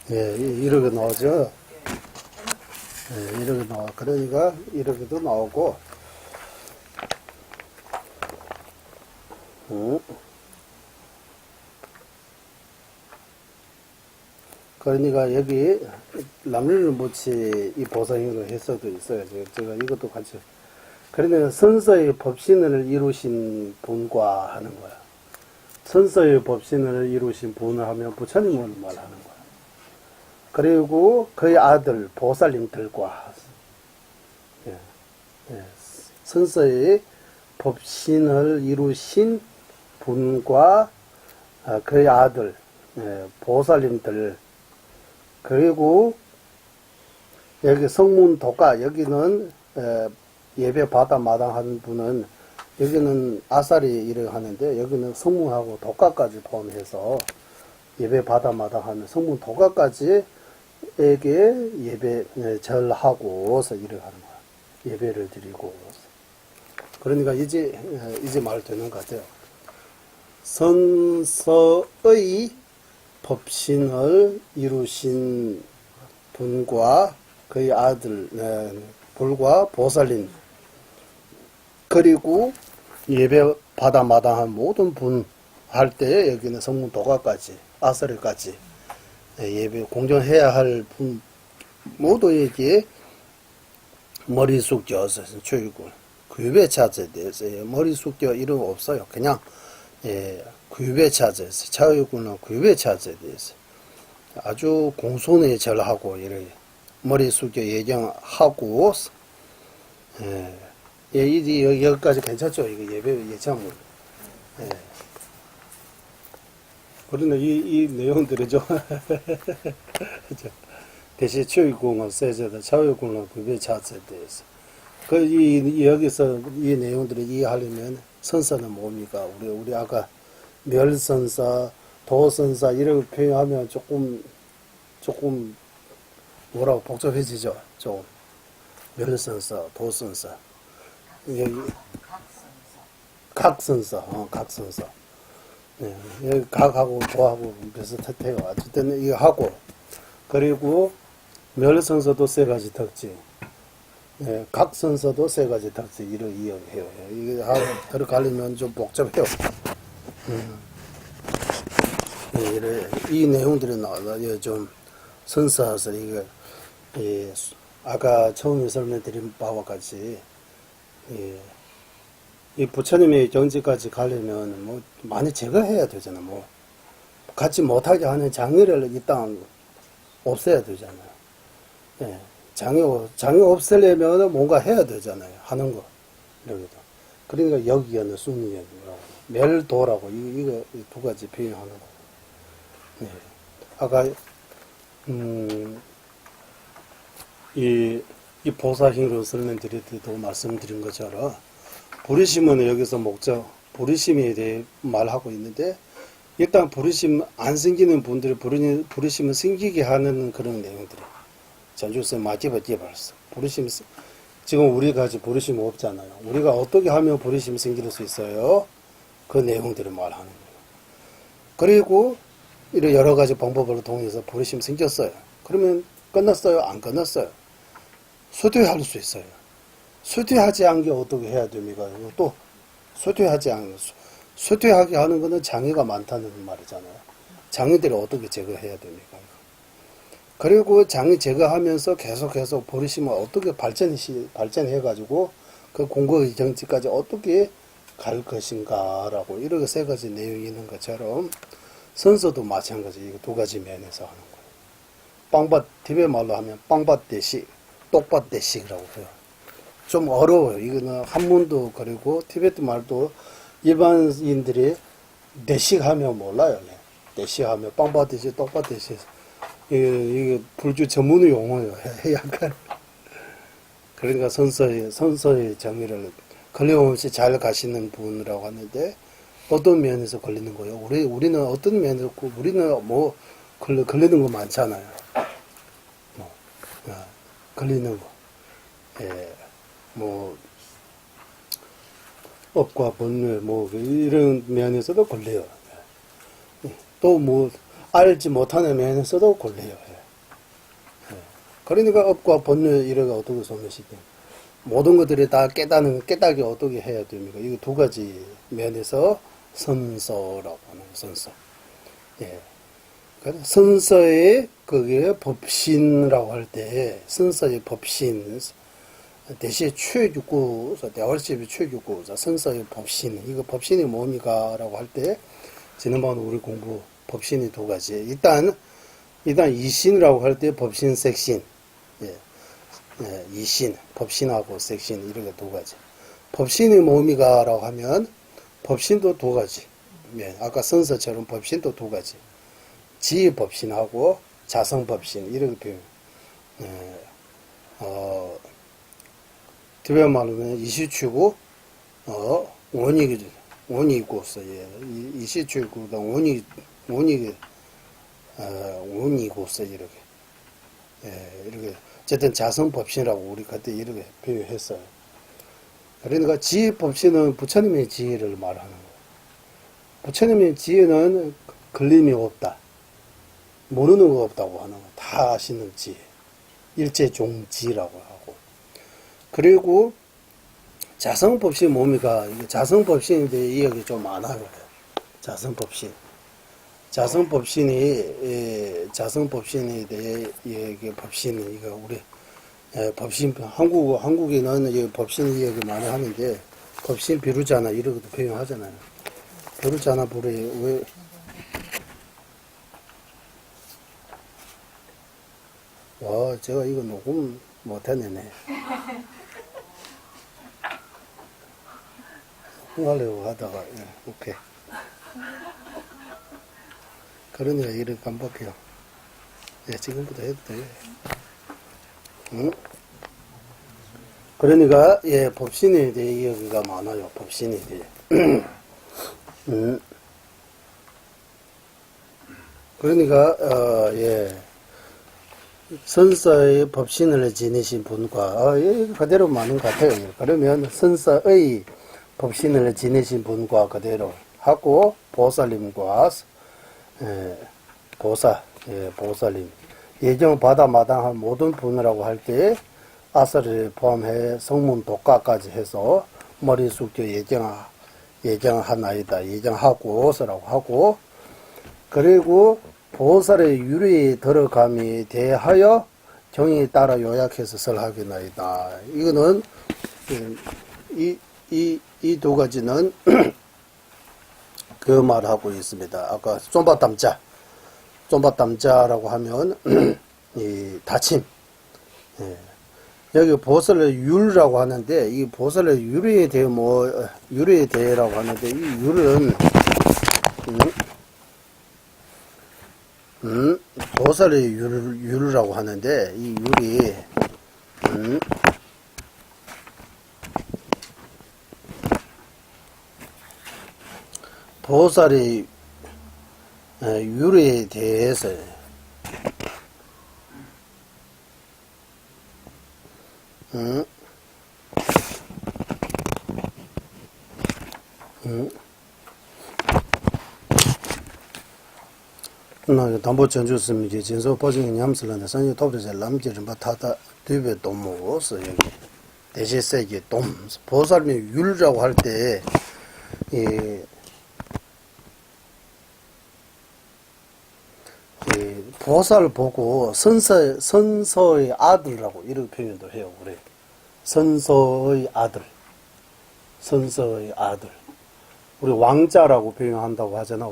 예, 이렇게 나오죠. 예, 이렇게 나와. 그러니까 이렇게도 나오고. 그러니까 여기 남률무치 이 보상으로 해서도 있어요. 제가 이것도 같이. 그러면 선서의 법신을 이루신 분과 하는 거야. 선서의 법신을 이루신 분을 하면 부처님을 말하는 거야. 그리고 그의 아들 보살님들과, 선서의 법신을 이루신 분과 그의 아들 보살님들, 그리고 여기 성문도가, 여기는 예배 받아 마당하는 분은, 여기는 아사리 일을 하는데, 여기는 성문하고 도가까지 포함해서 예배 받아 마당하는 성문 도가까지 에게 예배 절하고서 일을 하는 거야. 예배를 드리고. 그러니까 이제 말 되는 것 같아요. 선서의 법신을 이루신 분과 그의 아들 불과 보살님, 그리고 예배 받아 마당한 모든 분 할 때 여기는 성문 도가까지, 아사리까지 예배 공정해야 할 분 모두에게 머리 숙여서 출구 구배 차제에 대해서 머리 숙여 이런 거 없어요. 그냥 구배 차제에서 차유구나 구배 차제에 대해서 아주 공손히 절하고 이렇게 머리 숙여 예정하고, 여기까지 괜찮죠? 이거 예배 예창문. 그러나 이 내용들이죠. 대시 추위공원 세제다 차유공원 구배 차제에 대해서. 여기서 이 내용들을 이해하려면 선사는 뭡니까? 우리 아까 멸선사, 도선사 이렇게 표현하면 조금 뭐라고 복잡해지죠? 좀 멸선사, 도선사, 여기 각선사. 네, 여기 각하고 도하고 비슷해요. 어쨌든 이거 하고, 그리고 멸선서도 세 가지 특징, 예, 각선서도 세 가지 특징, 이렇게 이야기해요. 이게 하고 들어가려면 좀 복잡해요. 예, 이래, 이 내용들이 나와요. 좀 선서서 이게, 예, 아까 처음에 설명드린 바와 같이, 예, 이 부처님의 경지까지 가려면 뭐 많이 제거해야 되잖아. 뭐 갖지 못하게 하는 장애를 일단 없애야 되잖아요. 예, 장애 없애려면 뭔가 해야 되잖아요. 하는 거 이러기도. 그러니까 여기는 순이라고 멸도라고 이거 두 가지 표현하는 거. 예, 아까 이 보사행으로 설명드릴 때도 말씀드린 것처럼. 부르심은 여기서 목적, 부르심에 대해 말하고 있는데, 일단 부르심 안 생기는 분들이 부르심을 생기게 하는 그런 내용들이. 전주서 마지막에 벌써. 부르심, 지금 우리가 아직 부르심 없잖아요. 우리가 어떻게 하면 부르심이 생길 수 있어요? 그 내용들을 말하는 거예요. 그리고, 이런 여러 가지 방법을 통해서 부르심 생겼어요. 그러면 끝났어요? 안 끝났어요? 소퇴할 수 있어요. 쇠퇴하지 않게 어떻게 해야 됩니까? 또 쇠퇴하게 하는 것은 장애가 많다는 말이잖아요. 장애들을 어떻게 제거해야 됩니까? 그리고 장애 제거하면서 계속해서 버리시면 어떻게 발전해가지고 그 공고의 정치까지 어떻게 갈 것인가라고 이렇게 세 가지 내용이 있는 것처럼 선서도 마찬가지 이거 두 가지 면에서 하는 거예요. 빵밭 티베 말로 하면 빵밭 대식, 똑밭 대식이라고 해요. 좀 어려워요. 이거는 한문도 그리고 티베트 말도 일반인들이 대식하면 몰라요. 대식하면 빵밭듯이 똑같듯이 이게 불교 전문 용어예요. 약간 그러니까 선서의 정의를 걸림없이 잘 가시는 분이라고 하는데 어떤 면에서 걸리는 거예요? 우리는 어떤 면에서 우리는 뭐 걸리는 거 많잖아요. 걸리는 거. 예. 뭐 업과 본뇌 뭐 이런 면에서도 걸려요. 또 뭐 알지 못하는 면에서도 걸려요. 그러니까 업과 본뇌 이래가 어떻게 소멸시켜? 모든 것들이 다 깨닫기 어떻게 해야 됩니까? 이거 두 가지 면에서 선서라고 하는 선서. 예. 선서의 그게 법신이라고 할 때 선서의 법신. 대시 최육구, 대월집이 최육구, 선서의 법신. 이거 법신이 뭡니까라고 할 때, 지난번 우리 공부 법신이 두 가지. 일단 이신이라고 할 때 법신, 색신. 예. 예, 이신, 법신하고 색신, 이렇게 두 가지. 법신이 뭡니까라고 하면, 법신도 두 가지. 예, 아까 선서처럼 법신도 두 가지. 지법신하고 자성법신, 이렇게 표현. 예, 티베트 말로는 이시추고 원이 있고 없어. 예. 이시추고다 원이 있고 없어. 이렇게. 예, 이렇게 어쨌든 자성법신이라고 우리 그때 이렇게 표현했어요. 그러니까 지혜법신은 부처님의 지혜를 말하는 거예요. 부처님의 지혜는 걸림이 없다. 모르는 거 없다고 하는 거. 다 아시는 지혜. 일체종지라고 하고. 그리고 자성법신이 뭡니까? 자성법신에 대해 이야기 좀 많아요. 자성법신에 대해 이게 법신이 이거 우리 법신 한국에는 이 법신 이야기 많이 하는데 법신 비루자나 이런 것도 표현하잖아요. 비루자나 불에 왜 와, 제가 이거 녹음 못해내네. 하려고 하다가, 예, 오케이. 그러니까 이렇게 깜빡해요. 예, 지금부터 해도 돼. 응? 그러니까, 예, 법신에 대해 이야기가 많아요. 법신에 대해. 그러니까, 예. 선서의 법신을 지니신 분과, 예, 그대로 많은 것 같아요. 그러면 선서의 법신을 지니신 분과 그대로 하고 보살님과 보살님 예정 바다 마당한 모든 분이라고 할 때 아사를 포함해 성문 독가까지 해서 머리 숙여 예정하나이다 예정하고서라고 하고 그리고 보살의 유리에 들어감이 대하여 정에 따라 요약해서 설하겠나이다. 이거는 이 두 가지는 그 말하고 있습니다. 아까 쫌바담자라고 하면 이 다침. 예. 여기 보살의 율이라고 하는데 이 보살의 율에 대해 율에 대해라고 하는데 이 율은 보살의 율이라고 하는데 이 율이 보살의 율에 대해서 나 담보 전주스미 이제 진소 보증이 냠슬한데 선유 토브제 남지를 바타다 뒤에 도모서 여기 대시세기 돔 보살의 율이라고 할 때 보살을 보고 선서의 아들이라고 이렇게 표현도 해요. 그래. 선서의 아들. 우리 왕자라고 표현한다고 하잖아.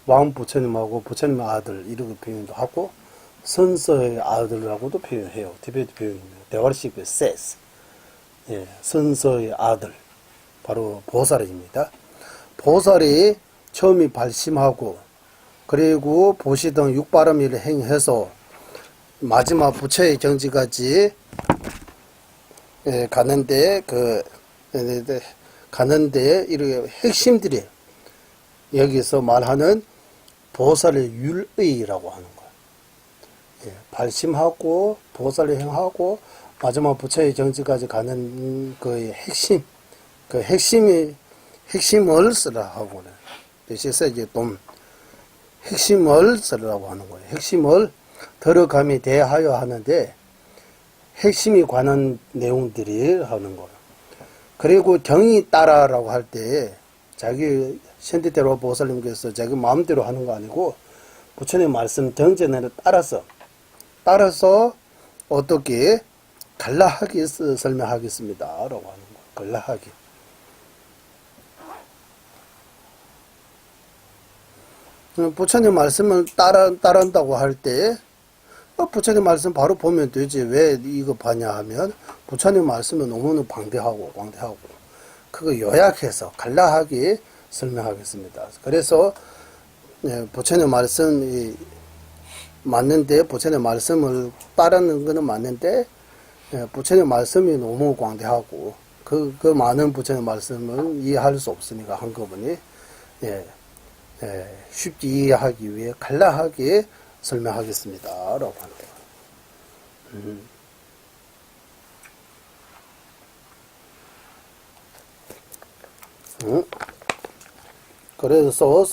왕 부처님하고 부처님의 아들 이렇게 표현도 하고 선서의 아들이라고도 표현해요. 티베트 표현입니다. 대화식의 세스. 예, 선서의 아들. 바로 보살입니다. 보살이 처음에 발심하고 그리고 보시 등 육바람일을 행해서 마지막 부처의 정지까지 가는데 이렇게 핵심들이 여기서 말하는 보살의 율의라고 하는 거예요. 예, 발심하고 보살을 행하고 마지막 부처의 정지까지 가는 그 핵심, 핵심을 쓰라 하고는 대신에 이제 좀 핵심을 쓰라고 하는 거예요. 핵심을 들어감이 대하여 하는데 핵심이 관한 내용들이 하는 거예요. 그리고 정이 따라라고 할 때 자기 신디대로 보살님께서 자기 마음대로 하는 거 아니고 부처님 말씀 정제내를 따라서 어떻게 갈라하게 설명하겠습니다. 라고 하는 거예요. 갈라하게. 부처님 말씀을 따른다고 할 때, 부처님 말씀 바로 보면 되지. 왜 이거 봐냐 하면, 부처님 말씀은 너무너무 광대하고, 그거 요약해서 간략하게 설명하겠습니다. 그래서, 부처님 말씀이 맞는데, 부처님 말씀을 따르는 거는 맞는데, 부처님 말씀이 너무 광대하고, 그 많은 부처님 말씀을 이해할 수 없으니까 한꺼번에, 쉽게 이해하기 위해 간략하게 설명하겠습니다. 라고 합니다. 그래서,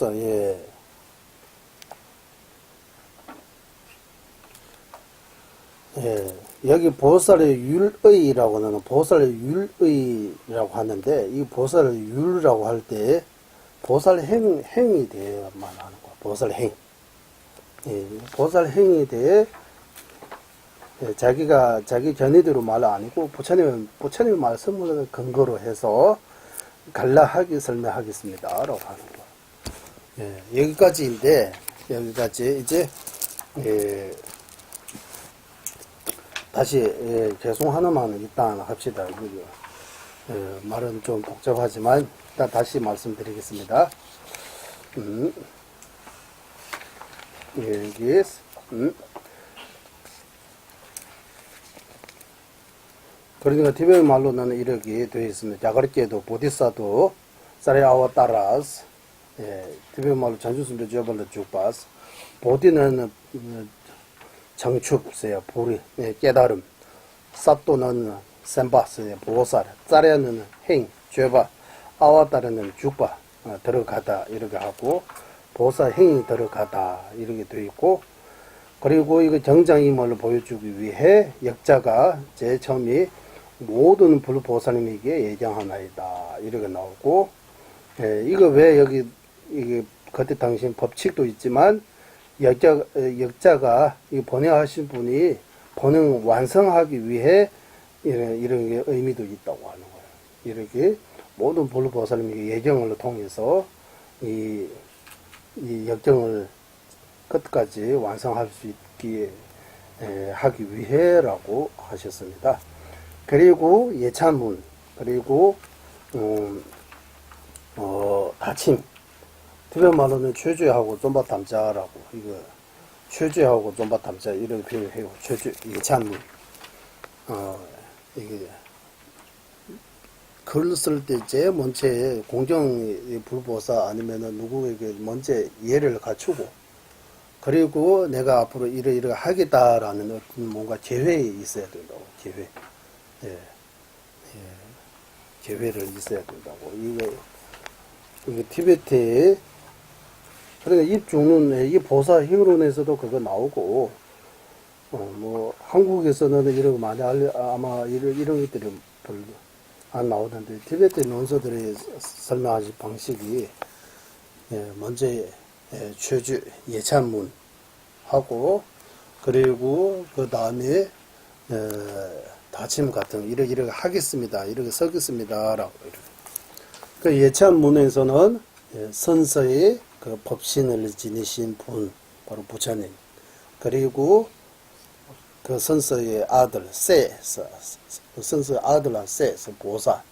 여기 보살의 율의라고는 보살의 율의라고 하는데, 이 보살의 율이라고 할 때, 보살 행에 대해만 하는 거야. 보살 행. 보살 행에 대해 자기 견해대로 말 아니고 부처님 말씀을 근거로 해서 간략하게 설명하겠습니다. 라고 하는 거야. 여기까지 이제 다시 개송 하나만 일단 합시다. 말은 좀 복잡하지만 일단 다시 말씀드리겠습니다. 여기 그러니까 티베트 말로는 이렇게 되어 있습니다. 자가르께도 보디사도 사레아와 따라스 티베트 말로 잔주순도 저벌로 죽바스 보디는 정축세요. 보리 깨달음 사또는 셈바스의 보살, 짜레는 행, 죄바, 아와따르는 죽바, 들어가다 이렇게 하고 보살행이 들어가다 이렇게 되어 있고, 그리고 이거 정장임을 보여주기 위해 역자가 제일 처음이 모든 불보살님에게 예정하나이다 이렇게 나오고, 이거 왜 여기 이게 그때 당시 법칙도 있지만 역자가 이 번역하신 분이 번역 완성하기 위해 이런 게 의미도 있다고 하는 거예요. 이렇게 모든 불보살님에게 예정을 통해서 이 역정을 끝까지 완성할 수 있게 하기 위해라고 하셨습니다. 그리고 예찬문, 그리고 다침, 티베트 말로는 최주하고 좀바탐자라고, 이거 최주하고 좀바탐자 이런 표현해요. 최주 예찬문. 이게 글 쓸 때 제일 먼저 공정 불보사 아니면은 누구에게 먼저 예를 갖추고, 그리고 내가 앞으로 이러 하겠다라는 어떤 뭔가 계획이 있어야 된다고. 계획. 계획을 있어야 된다고. 이게 티베트의, 그러니까 입중론, 이 보사 힘론에서도 그거 나오고, 뭐, 한국에서는 이런 거 많이 아마 이런 것들이 별로 안 나오는데, 티베트 논서들이 설명하신 방식이, 먼저, 최주, 예찬문 하고, 그리고 그 다음에, 다침 같은, 이렇게 하겠습니다. 이렇게 서겠습니다. 라고, 이렇게. 그 예찬문에서는 선서의 그 법신을 지니신 분, 바로 부처님. 그리고 그 선서의 아들, 선서의 아들한 보사.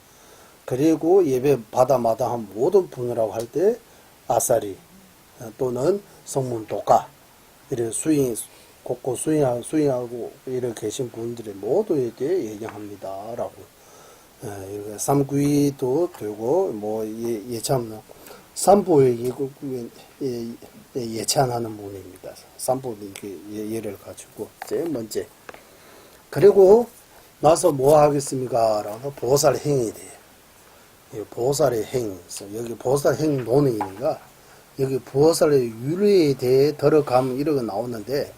그리고 예배 받아마다 한 모든 분이라고 할 때 아사리 또는 성문도가, 이렇게 곳곳 수행하고 이렇게 계신 분들이 모두에게 예정합니다. 라고. 이렇게 삼구이도 되고, 뭐, 예찬, 삼보에게 예찬하는 분입니다. 삼보 이렇게 예를 가지고, 제일 먼저. 그리고 나서 뭐 하겠습니까? 라고 보살행이 돼요. 보살의 행. 여기 보살행 논의니까, 여기 보살의 유래에 대해 들어가면 이렇게 나오는데,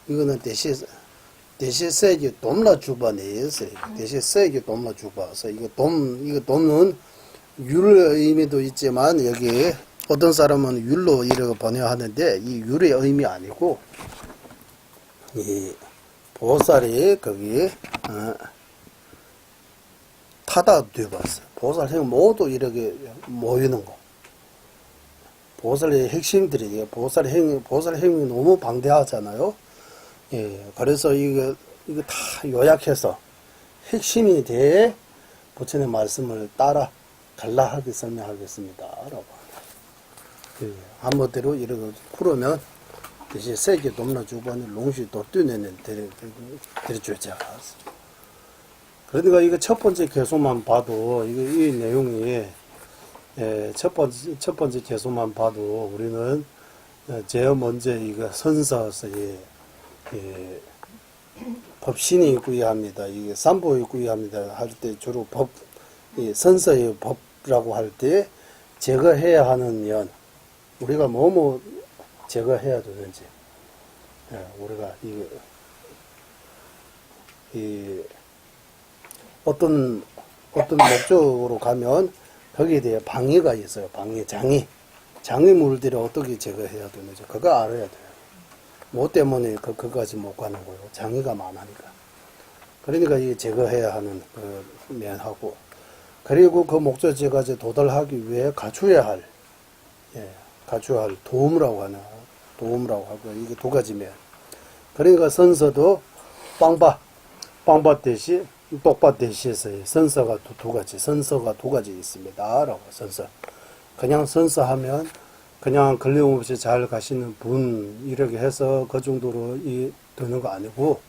이거는 대신 세계 돈라 주반에 있어요. 대신 세계 돈라 주바서 이거 돈은 율의 의미도 있지만 여기 어떤 사람은 율로 이렇게 번역하는데 이 율의 의미 아니고 이 보살이 거기 타다 되어봤어요. 보살행 모두 이렇게 모이는 거. 보살의 핵심들이 보살행이 너무 방대하잖아요. 그래서 이거 다 요약해서 핵심에 대해 부처님의 말씀을 따라 간략하게 설명하겠습니다. 라고. 한번대로 이렇게 풀으면, 대신 세계 돕나 주반에 롱시 도뛰내는 데려주자. 그러니까 이거 첫 번째 개소만 봐도, 이 내용이, 첫 번째 개소만 봐도 우리는 제일 먼저 이거 선서서의 법신이 있고야 합니다. 이게 삼보에 있고야 합니다. 할 때 주로 선서의 법이라고 할 때 제거해야 하는 연, 우리가 뭐뭐 제거해야 되는지, 우리가 어떤 목적으로 가면 거기에 대해 방해가 있어요. 장애물들을 어떻게 제거해야 되는지 그거 알아야 돼요. 뭐 때문에 그거까지 못 가는 거예요. 장애가 많으니까. 그러니까 이 제거해야 하는 그 면하고, 그리고 그 목적지까지 도달하기 위해 갖춰야 할 도움이라고 하고, 이게 두 가지 면. 그러니까 선서도 빵바 대시, 똑바 대시에서의 선서가 두 가지 있습니다. 라고, 선서. 그냥 선서하면 그냥 걸림없이 잘 가시는 분, 이렇게 해서 그 정도로 되는 거 아니고,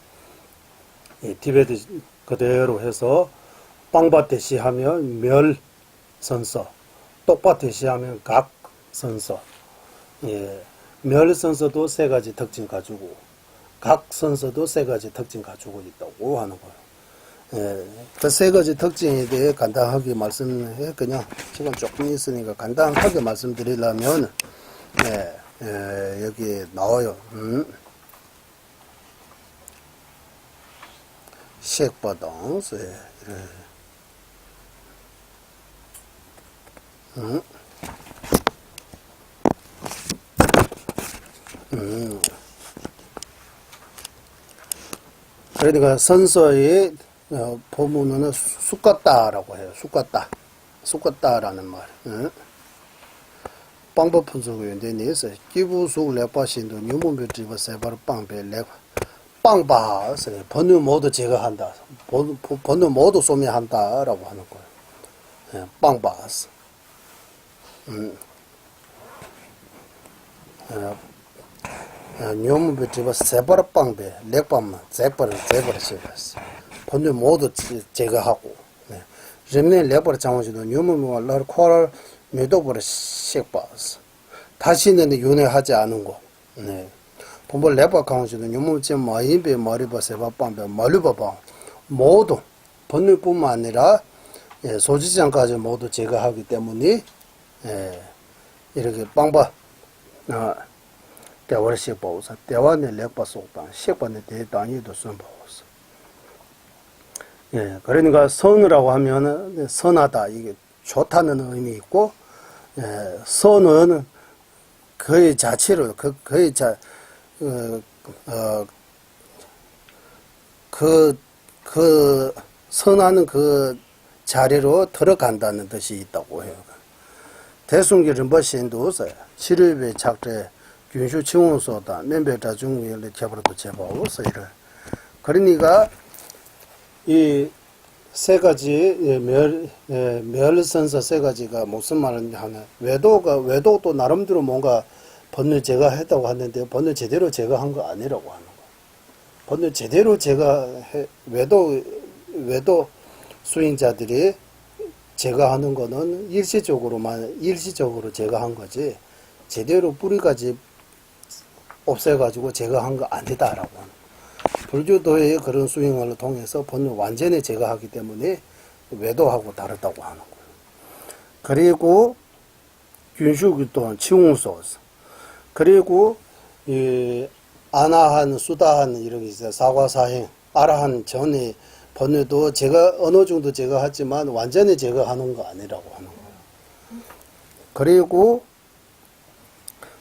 티베트 그대로 해서, 빵바테시 하면 멸 선서, 똑바테시 하면 각 선서, 멸 선서도 세 가지 특징 가지고, 각 선서도 세 가지 특징 가지고 있다고 하는 거예요. 그 세 가지 특징에 대해 간단하게 말씀해, 그냥 시간 조금 있으니까 간단하게 말씀드리려면, 여기 나와요. 색바동, 그러니까 선서의 보문은 쑥같다라고 해요. 쑥같다라는 말. 방법 분석의 내에서 기부속 레파신도 뉴문별 집어 세바르 빵배 레 빵바서 번뇌 모두 제거한다. 번뇌 모두 소멸한다라고 하는 거예요. 빵바스. 뉴문별 집어 세바르 빵배 레빵만 제바르 씹었어. 번뇌 모두 제거하고. 렘네 레버를 장원시도 뉴문별 라르 코랄 메도버를 씹었어. 다시는 윤회하지 않은 거. 본벌 레버 강원시도 뉴문별 마인배 마리바 세바 빵배 마르바바 모두 번뇌뿐만 아니라 소지장까지 모두 제거하기 때문에 이렇게 빵바 대화를 씹어서 대화는 레버 속방 씹어는 대단히도 순보서. 그러니까 선이라고 하면은 선하다 이게 좋다는 의미 있고, 선은 그의 자체로 그의 그 선하는 그 자리로 들어간다는 뜻이 있다고 해요. 대승기 rinpoche인도서 치료배 작대 균슈 치원소다 면배자 중국의 개발도 제보서 이래. 그러니까 이 세 가지 멸선서 세 가지가 무슨 말을 하냐? 외도도 나름대로 뭔가 번뇌 제거했다고 하는데 번뇌 제대로 제거한 거 아니라고 하는 거. 번뇌 제대로 제거해 외도 수행자들이 제거하는 거는 일시적으로 제거한 거지 제대로 뿌리까지 없애가지고 제거한 거 아니다라고 하는 거. 불교도의 그런 수행을 통해서 번뇌 완전히 제거하기 때문에 외도하고 다르다고 하는 거예요. 그리고 균슈기 또한 치웅소스. 그리고 이 아나한, 수다한 이런 게 있어요. 사과사행, 아라한 전에 번뇌도 제가 어느 정도 제거하지만 완전히 제거하는 거 아니라고 하는 거예요. 그리고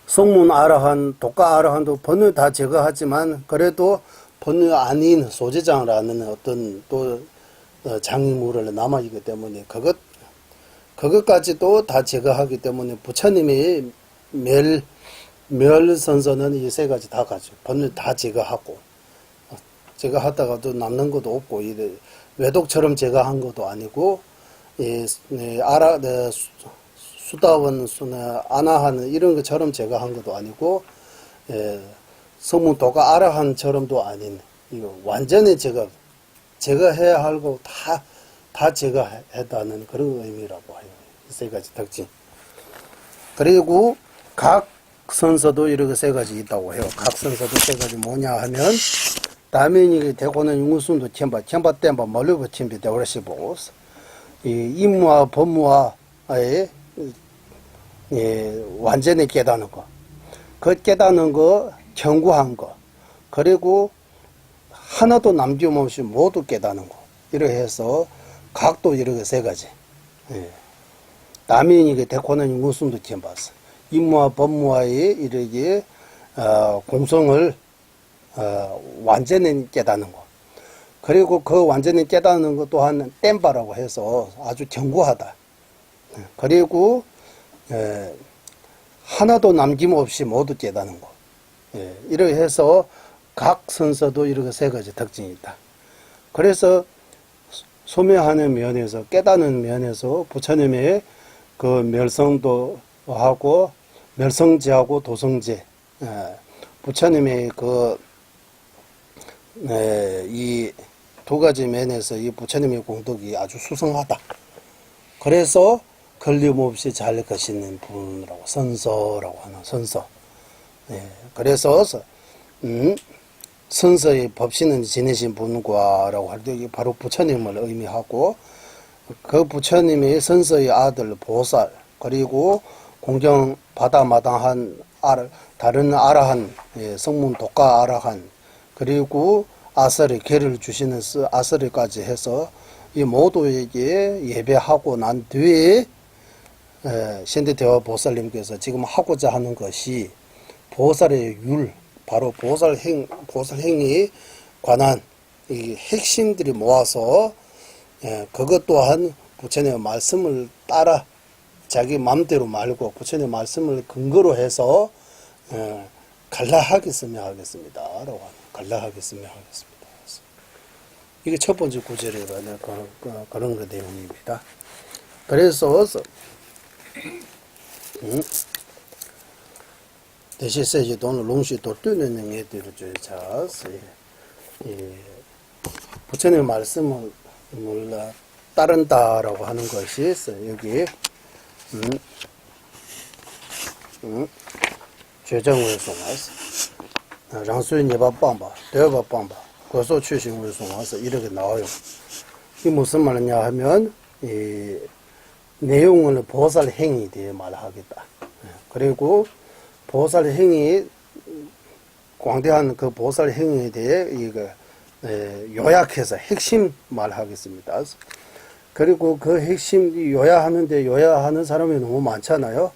성문 아라한, 독가 아라한도 번뇌 다 제거하지만 그래도 번뇌 아닌 소재장이라는 어떤 또 장물을 남아있기 때문에 그것까지도 다 제거하기 때문에 부처님의 멸선서는 이 세 가지 다 가죠. 번뇌 다 제거하고 제거하다가도 남는 것도 없고 외독처럼 제거한 것도 아니고 수다원 아나한 이런 것처럼 제거한 것도 아니고 성문도가 아라한처럼도 아닌 이거 완전히 제거해야 하고 다 제거했다는 그런 의미라고 해요. 이 세 가지 특징. 그리고 각 선서도 이렇게 세 가지 있다고 해요. 각 선서도 세 가지 뭐냐 하면 다면이 대고는 융순도 첨바 땜바 멀리부 첨비 대오라시보 이 임무와 법무와의 완전히 깨닫는 거. 그 깨닫는 거 경구한 거, 그리고 하나도 남김없이 모두 깨닫는 거. 이렇게 해서 각도 이렇게 세 가지. 남인이 대코는 무슨도 처음 봤어. 임무와 법무와의 이렇게 공성을 완전히 깨닫는 거. 그리고 그 완전히 깨닫는 것 또한 땜바라고 해서 아주 견고하다. 그리고 하나도 남김없이 모두 깨닫는 거. 이렇게 해서 각 선서도 이렇게 세 가지 특징이 있다. 그래서 소멸하는 면에서 깨닫는 면에서 부처님의 그 멸성도 하고 멸성제하고 도성제 부처님의 그 이 두 가지 면에서 이 부처님의 공덕이 아주 수성하다. 그래서 걸림없이 잘 거시는 분이라고 선서라고 하는 선서. 그래서 선서의 법신은 지내신 분과라고 할 때 이게 바로 부처님을 의미하고 그 부처님이 선서의 아들 보살 그리고 공경 바다마당한 다른 아라한 성문 독가 아라한 그리고 아설의 계를 주시는 아설이까지 해서 이 모두에게 예배하고 난 뒤에 신대대화 보살님께서 지금 하고자 하는 것이 보살의 율, 바로 보살행에 관한 이 핵심들이 모아서 그것 또한 부처님의 말씀을 따라 자기 마음대로 말고 부처님의 말씀을 근거로 해서 갈라하겠으면 하겠습니다. 라고 하는 갈라하겠으면 하겠습니다. 이게 첫 번째 구절에 관한 그런 그 내용입니다. 그래서 대시세지 돈을 롱시 도뜨는 얘들을 주자서 부처님의 말씀을 몰라 따른다라고 하는 것이 있어요. 여기 죄정을 송화서 랑수인 예바빵바 대여바빵바 고소 출신을 송화서 이렇게 나와요. 이 무슨 말이냐 하면 이 내용을 보살 행위에 대해 말하겠다. 그리고 보살 행위 광대한 그 보살 행위에 대해 이거 요약해서 핵심 말하겠습니다. 그리고 그 핵심 요약하는데 요약하는 사람이 너무 많잖아요.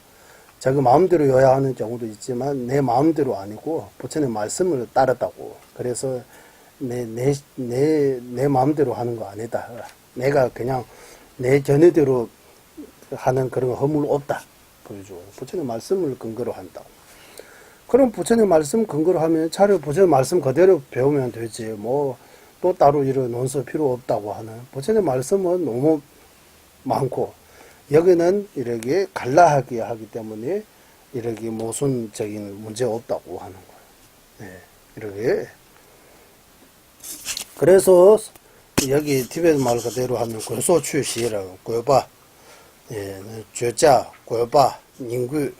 자기 마음대로 요약하는 경우도 있지만 내 마음대로 아니고 부처님 말씀을 따랐다고. 그래서 내 마음대로 하는 거 아니다. 내가 그냥 내 견해대로 하는 그런 허물 없다. 그러죠. 부처님 말씀을 근거로 한다고. 그럼 부처님 말씀 근거로 하면 차라리 부처님 말씀 그대로 배우면 되지. 뭐 또 따로 이런 논서 필요 없다고 하는. 부처님 말씀은 너무 많고 여기는 이렇게 갈라하게 하기 때문에 이렇게 모순적인 문제 없다고 하는 거예요. 네, 이렇게. 그래서 여기 티베트 말 그대로 하면 고소 출시라고 고요바, 죄자, 고요바, 닝구,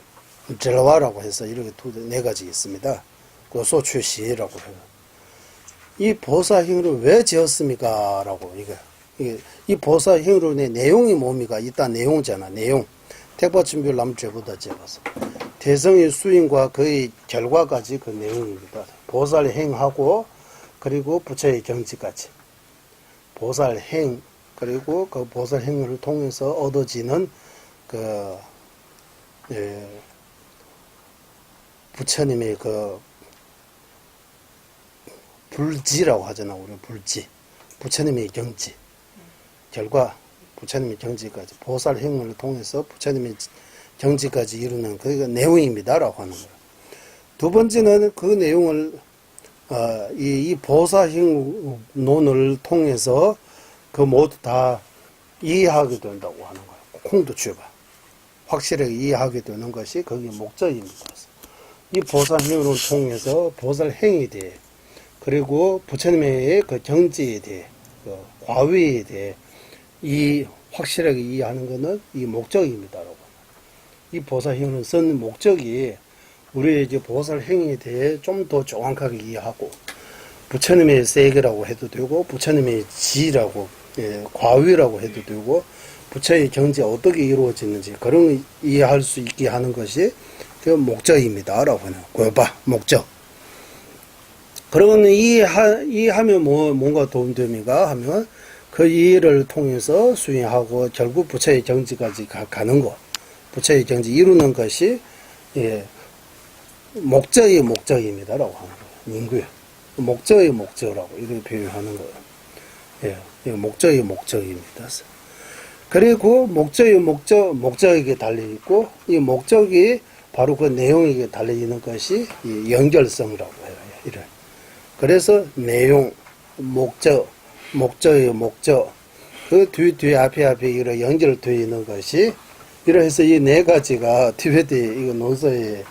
젤와라고 해서 이렇게 네 가지 있습니다. 고소 출시라고 해요. 이 보살행위를 왜 지었습니까? 라고 이 보살행위의 내용이 뭡니까? 일단 내용이잖아. 내용. 택바침별 남죄보다 지어서 대성의 수인과 그의 결과까지 그 내용입니다. 보살행하고 그리고 부처의 경지까지. 보살행 그리고 그 보살행을 통해서 얻어지는 그 부처님의 그 불지라고 하잖아. 우리 불지. 부처님의 경지. 결과 부처님의 경지까지 보살행을 통해서 부처님의 경지까지 이루는 그 내용입니다라고 하는 거예요. 두 번째는 그 내용을 이 보살행론을 통해서 그 모두 다 이해하게 된다고 하는 거예요. 콩도 취해봐. 확실하게 이해하게 되는 것이 거기 목적입니다. 이 보살행을 통해서 보살행에 대해 그리고 부처님의 그 경지에 대해 그 과위에 대해 이 확실하게 이해하는 것은 이 목적입니다라고. 이 보살행을 쓴 목적이 우리의 이제 보살행에 대해 좀 더 정확하게 이해하고 부처님의 세계라고 해도 되고 부처님의 지라고 과위라고 해도 되고 부처의 경지가 어떻게 이루어지는지 그런 걸 이해할 수 있게 하는 것이 그 목적입니다라고 하는 고요바 목적. 그러면 이해하면 뭔가 도움됩니까? 하면 그 이해를 통해서 수행하고 결국 부처의 경지까지 가는 것. 부처의 경지 이루는 것이 목적의 목적입니다라고 하는 거예요. 인구요. 목적의 목적이라고 이렇게 표현하는 거예요. 목적의 목적입니다. 그리고 목적의 목적에게 달려있고 이 목적이 바로 그 내용에게 달려있는 것이 이 연결성이라고 해요. 이런. 그래서 내용, 목적의 목적, 그 뒤에 앞에 이런 연결되어 있는 것이 이래서 이 네 가지가 티베트 이거 논서의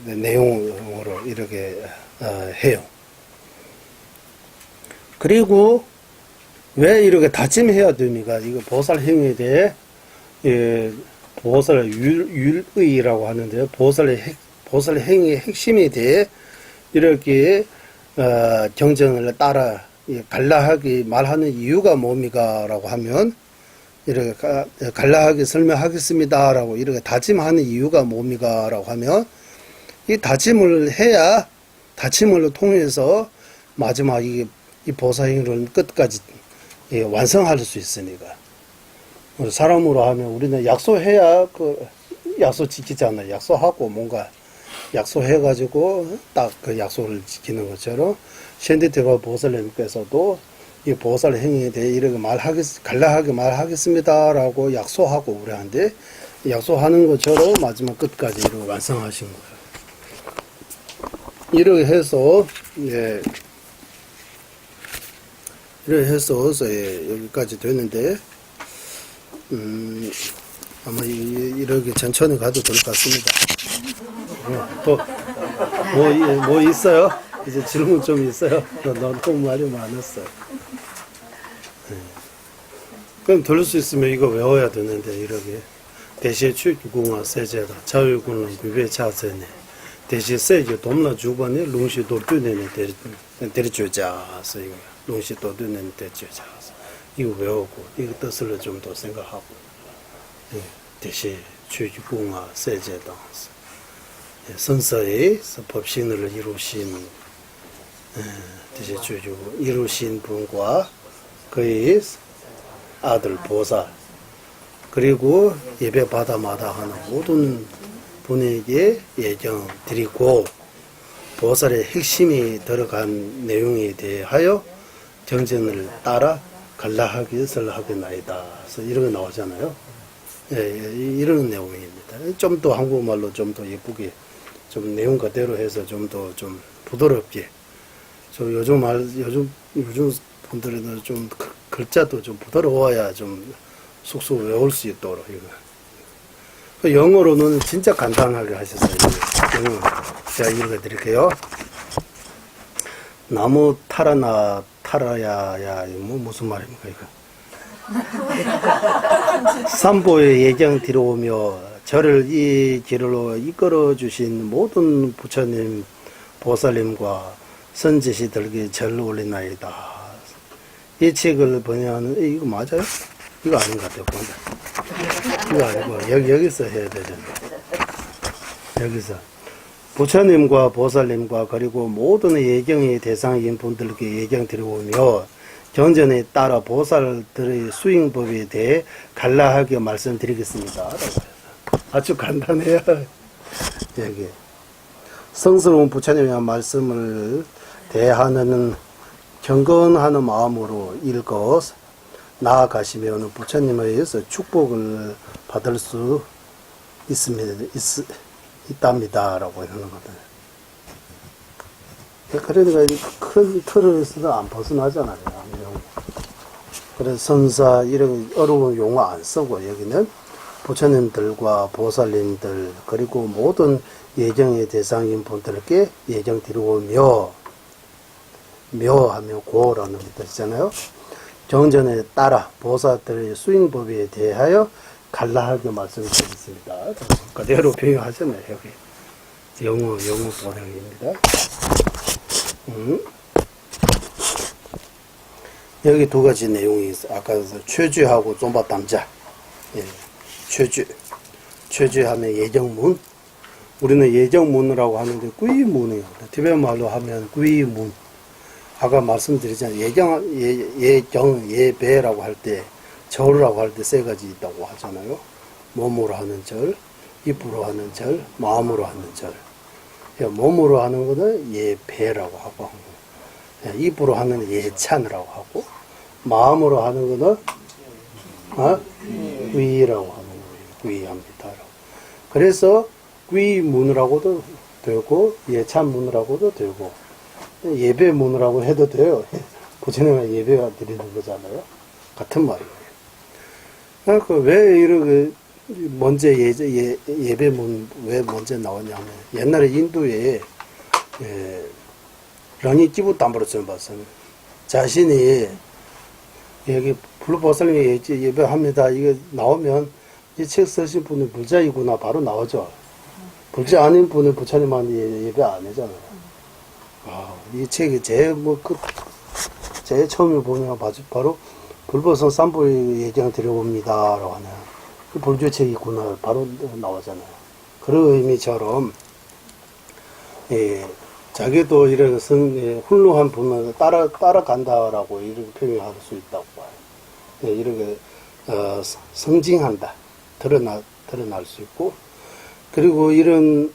내용으로 이렇게 해요. 그리고 왜 이렇게 다짐해야 됩니까? 이거 보살 행위에 대해 보살 율의라고 하는데요. 보살 행위의 핵심에 대해 이렇게 경전을 따라 간략하게 말하는 이유가 뭡니까라고 하면 이렇게 간략하게 설명하겠습니다라고 이렇게 다짐하는 이유가 뭡니까라고 하면 이 다짐을 해야 다짐을 통해서 마지막 이 보살행위를 끝까지 완성할 수 있으니까. 사람으로 하면 우리는 약속해야 그 약속 지키잖아요. 약속하고 뭔가 약속해가지고 딱 그 약속을 지키는 것처럼 셴디테바 보살님께서도 이 보살 행위에 대해 이렇게 간략하게 말하겠습니다라고 약속하고 우리한테 약속하는 것처럼 마지막 끝까지 이렇게 완성하신 거예요. 이렇게 해서 이렇게 해서 여기까지 됐는데 아마 이렇게 천천히 가도 될 것 같습니다. 뭐 있어요? 이제 질문 좀 있어요? 너무 말이 많았어요. 그럼 들을 수 있으면 이거 외워야 되는데, 이렇게. 대시에 추구공화 세제다. 자유군은 비배차세네. 대시에 세제 돕나 주번에 룽시 도ပြု내는 대리주자서 이거. 룽시 도ပြု내는 대리주자서. 이거 외우고, 이거 뜻을 좀 더 생각하고. 대시에 추구공화 세제다. 선서의 법신을 이루신 분과 그의 아들 보살, 그리고 예배 받아마다 하는 모든 분에게 예경 드리고 보살의 핵심이 들어간 내용에 대하여 정전을 따라 간략하게 설하겠나이다. 그래서 이런 거 나오잖아요. 이런 내용입니다. 좀 더 한국말로 좀 더 예쁘게 좀 내용 그대로 해서 좀 더 좀 부드럽게. 요즘 분들은 좀 글자도 좀 부드러워야 좀 쑥쑥 외울 수 있도록 이거. 영어로는 진짜 간단하게 하셨어요. 영어 제가 읽어드릴게요. 나무 타라야야 무슨 말입니까 이거? 삼보의 예경 들어오며 저를 이 길로 이끌어 주신 모든 부처님, 보살님과 선지시들에게 절 올리나이다. 이 책을 번역하는 이거 맞아요? 이거 아닌 것 같아요. 이거 아니고 여기서 해야 되잖아요. 여기서 부처님과 보살님과 그리고 모든 예경의 대상인 분들께 예경 들어오며 경전에 따라 보살들의 수행법에 대해 간략하게 말씀드리겠습니다. 아주 간단해요. 여기 성스러운 부처님의 말씀을 대하는 경건하는 마음으로 읽어 나아가시면 부처님에 의해서 축복을 받을 수 있답니다라고 하는 거거든요. 그러니까 큰 틀에서 안 벗어나잖아요. 그래서 선사 이런 어려운 용어 안 쓰고 여기는 부처님들과 보살님들 그리고 모든 예정의 대상인 분들께 예정 드리오며 묘하며 고라는 뜻이잖아요. 정전에 따라 보살들의 수행법에 대하여 간략하게 말씀드리겠습니다. 그대로 표현하잖아요. 여기 영어 번역입니다. 여기 두 가지 내용이 있어. 아까 최주하고 좀바 담자. 최주하면 예정문. 우리는 예정문이라고 하는데 꾸이문이에요. 티베트 말로 하면 꾸이문. 아까 말씀드리잖아요. 예배라고 할 때, 절이라고 할 때 세 가지 있다고 하잖아요. 몸으로 하는 절, 입으로 하는 절, 마음으로 하는 절. 몸으로 하는 거는 예배라고 하고, 입으로 하는 예찬이라고 하고, 마음으로 하는 거는 귀라고 하는 거예요. 귀합니다. 그래서 귀문이라고도 되고 예찬문이라고도 되고 예배문이라고 해도 돼요. 부처님은 예배가 드리는 거잖아요. 같은 말이에요. 그러니까 왜 이렇게 먼저 예배문 왜 먼저 나왔냐면 옛날에 인도에 랑이 기부 담보를 봤어요. 자신이 여기 불보살님이 예배합니다. 이거 나오면 이 책 쓰신 분은 불자이구나 바로 나오죠. 불자 아닌 분은 부처님한테 예배 안 하잖아요. 이 책이 제일 제일 처음에 보면 바로 불보성 삼부의 예정 드려봅니다라고 하는 그 불교 책이구나 바로 나오잖아요. 그런 의미처럼 자기도 이런 훌륭한 분을 따라간다라고 이렇게 표현할 수 있다고 봐요. 이렇게 성징한다, 드러날 수 있고, 그리고 이런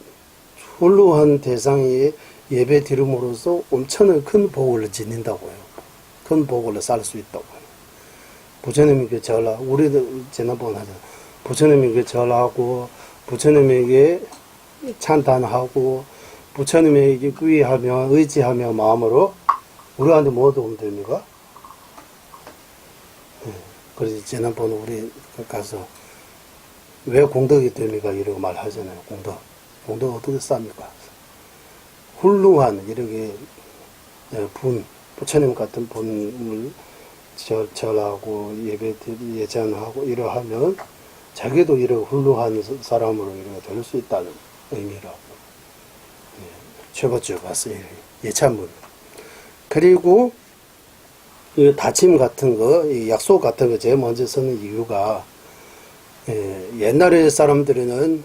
훌륭한 대상이 예배 드림으로써 엄청난 큰 복을 지닌다고 해요. 큰 복을 살 수 있다고 해요. 부처님에게 절하, 우리도 지난번에 하잖아요. 부처님에게 절하고, 부처님에게 찬탄하고, 부처님에게 quy 하며, 의지하며 마음으로 우리한테 뭐 도움 됩니까? 그래서 지난번에 우리 가서 왜 공덕이 됩니까? 이러고 말하잖아요. 공덕 어떻게 쌉니까? 훌륭한 이렇게 부처님 같은 분을 절하고 예찬하고 이러하면 자기도 이런 훌륭한 사람으로 이렇게 될 수 있다는 의미라고. 최고죠, 봤어요. 예찬문. 그리고 이 다짐 같은 거, 이 약속 같은 거 제일 먼저 쓰는 이유가 옛날에 사람들은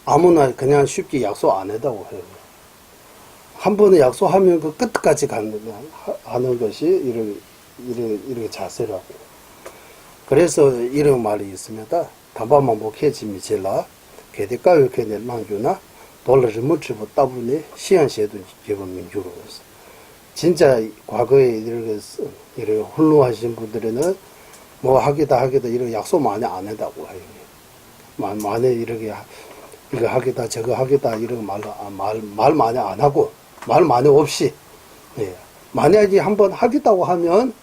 아무나 그냥 쉽게 약속 안 했다고 해요. 한 번에 약속하면 그 끝까지 하는 것이 이렇게 자세라고. 그래서 이런 말이 있습니다. 담바만 목해지미질라 개대가요 개내망주나 돌러를 묻히고 따분히 시한시에도 기본 민주로 했어. 진짜 과거에 이렇게 훌륭하신 분들은 뭐 하기다 이렇게 약속 많이 안 한다고 해요. 많이 이렇게 이거 하기다 저거 하기다 이런 말 많이 안 하고 말 많이 없이 만약에 한번 하겠다고 하면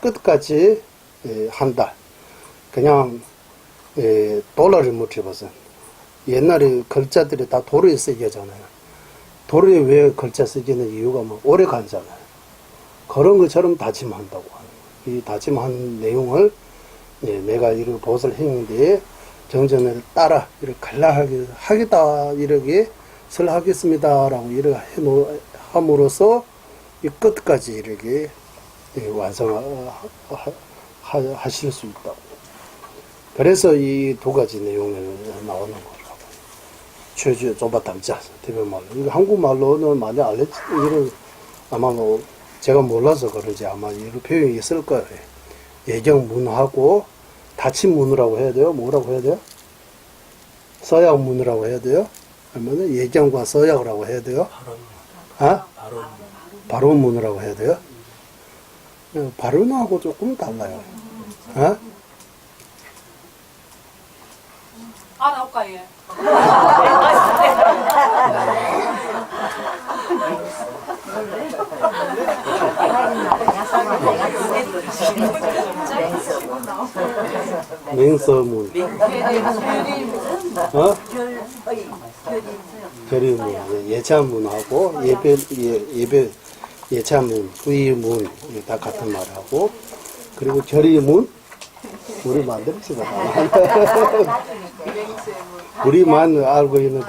끝까지 한다. 그냥 돌아를 못 집어서 옛날에 글자들이 다 도로에 쓰기잖아요. 도로에 왜 글자 쓰기는 이유가 뭐 오래 가잖아요. 그런 것처럼 다짐한다고 하는 거예요. 이 다짐하는 내용을 내가 이렇게 보살 행위에 정전을 따라 이렇게 갈라하게 하겠다 이렇게 설하겠습니다라고 이렇게 함으로써 이 끝까지 이렇게 완성하실 수 있다고. 그래서 이 두 가지 내용이 나오는 거라고. 최주 조바 담자 대변말로. 이거 한국말로는 많이 이런 아마 뭐 제가 몰라서 그런지 아마 이런 표현이 있을 거예요. 예정문하고 다침문이라고 해야 돼요? 뭐라고 해야 돼요? 서약문이라고 해야 돼요? 아니면 예정과 서약이라고 해야 돼요? 발언문이라고 해야 돼요? 발언하고 조금 달라요. 나올까 얘. 맹서문. 결의문, 예찬문하고 예배 예찬문, 구의문 다 같은 말하고 그리고 결의문 우리 만들었어요. 우리만 알고 있는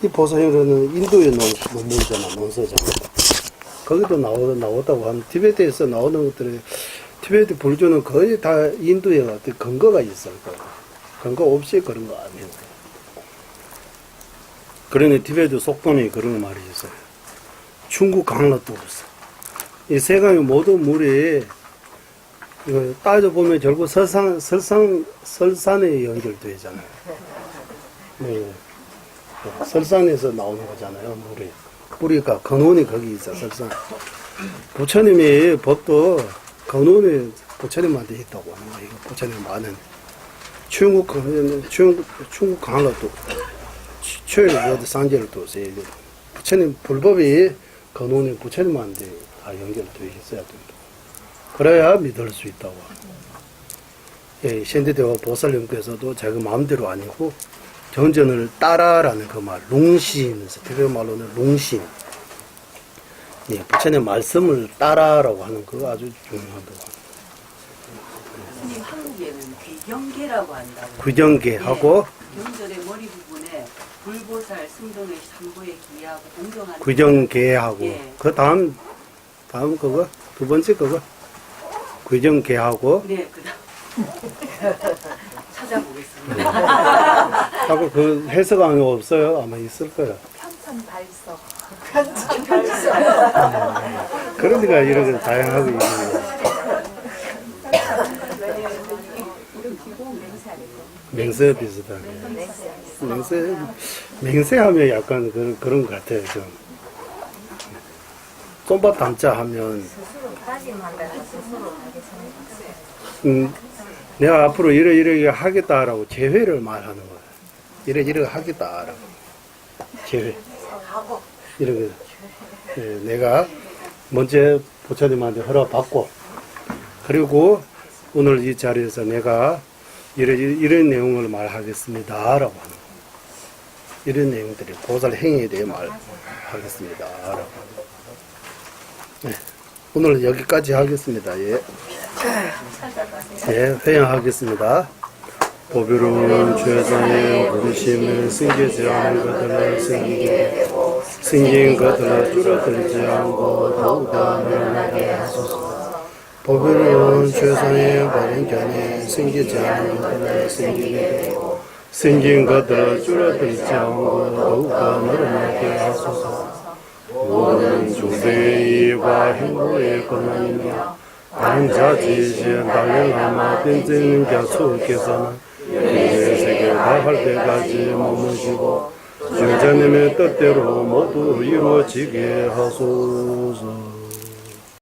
이 보살님은 인도의 논문이잖아, 논서잖아. 거기도 나오다고 하는 티베트에서 나오는 것들이 티베트 불교는 거의 다 인도에 어떤 근거가 있을 거예요. 근거 없이 그런 거 아니에요. 그러니 티베트 속본에 그런 말이 있어요. 중국 강락도 없어. 이 세상의 모든 물이 이거 따져보면 결국 설산에 연결되잖아요. 설산에서 나오는 거잖아요, 물이. 우리가 근원이 거기 있어, 설산. 부처님의 법도 근원이 부처님한테 있다고 하는 거예요. 부처님 많은. 중국 강락도, 최일보드 상제를도 부처님 불법이 근원이 부처님한테 다 연결되어 있어야 된다. 그래야 믿을 수 있다고. 현대대화 보살님께서도 자기 마음대로 아니고 정전을 따라라는 그 말, 롱신에서 대표 말로는 롱신. 부처님 말씀을 따라라고 하는 거 아주 중요하다고. 스님 한국에는 귀경계라고 한다고. 귀경계하고 경전의 머리 부분에 불보살 승동의 삼보에 기하고 공정한 귀정계하고 예. 그 다음 그거 두 번째 그거 귀정계하고 네, 그다음 찾아보겠습니다. 하고 그 해석안이 없어요? 아마 있을 거예요. 편천 발서. 그러니까 이렇게 다양하게 있는 거예요. 맹세 비슷하네. 맹세하면 약간 그런 것 같아요. 좀. 쏨밭 담자 하면 스스로 다짐한다는 스스로 하겠습니다. 내가 앞으로 이래 하겠다라고 재회를 말하는 거예요. 이래 하겠다라고 재회. 이렇게 내가 먼저 부처님한테 허락받고 그리고 오늘 이 자리에서 내가 이런 내용을 말하겠습니다라고 하는 거예요. 이런 내용들이 보살 행위에 대해 말하겠습니다라고 하는 거예요. 네, 오늘 여기까지 하겠습니다. 예. 예, 회양하겠습니다. 보배로운 최선의 부르심을 승계지 않은 것들을 생기게 되고 생긴 것들을 줄어들지 않고 더욱더 늘어나게 하소서. 보배로운 최선의 발행견에 생기지 않은 것들을 생기게 되고 생긴 것들을 줄어들지 않고 더욱더 늘어나게 하소서. 모든 중생의 이익과 행복의 권한이며 다른 자지신 달려나마 빈증 자수께서는 영의 세계 다할 때까지 머무시고 주자님의 뜻대로 모두 이루어지게 하소서.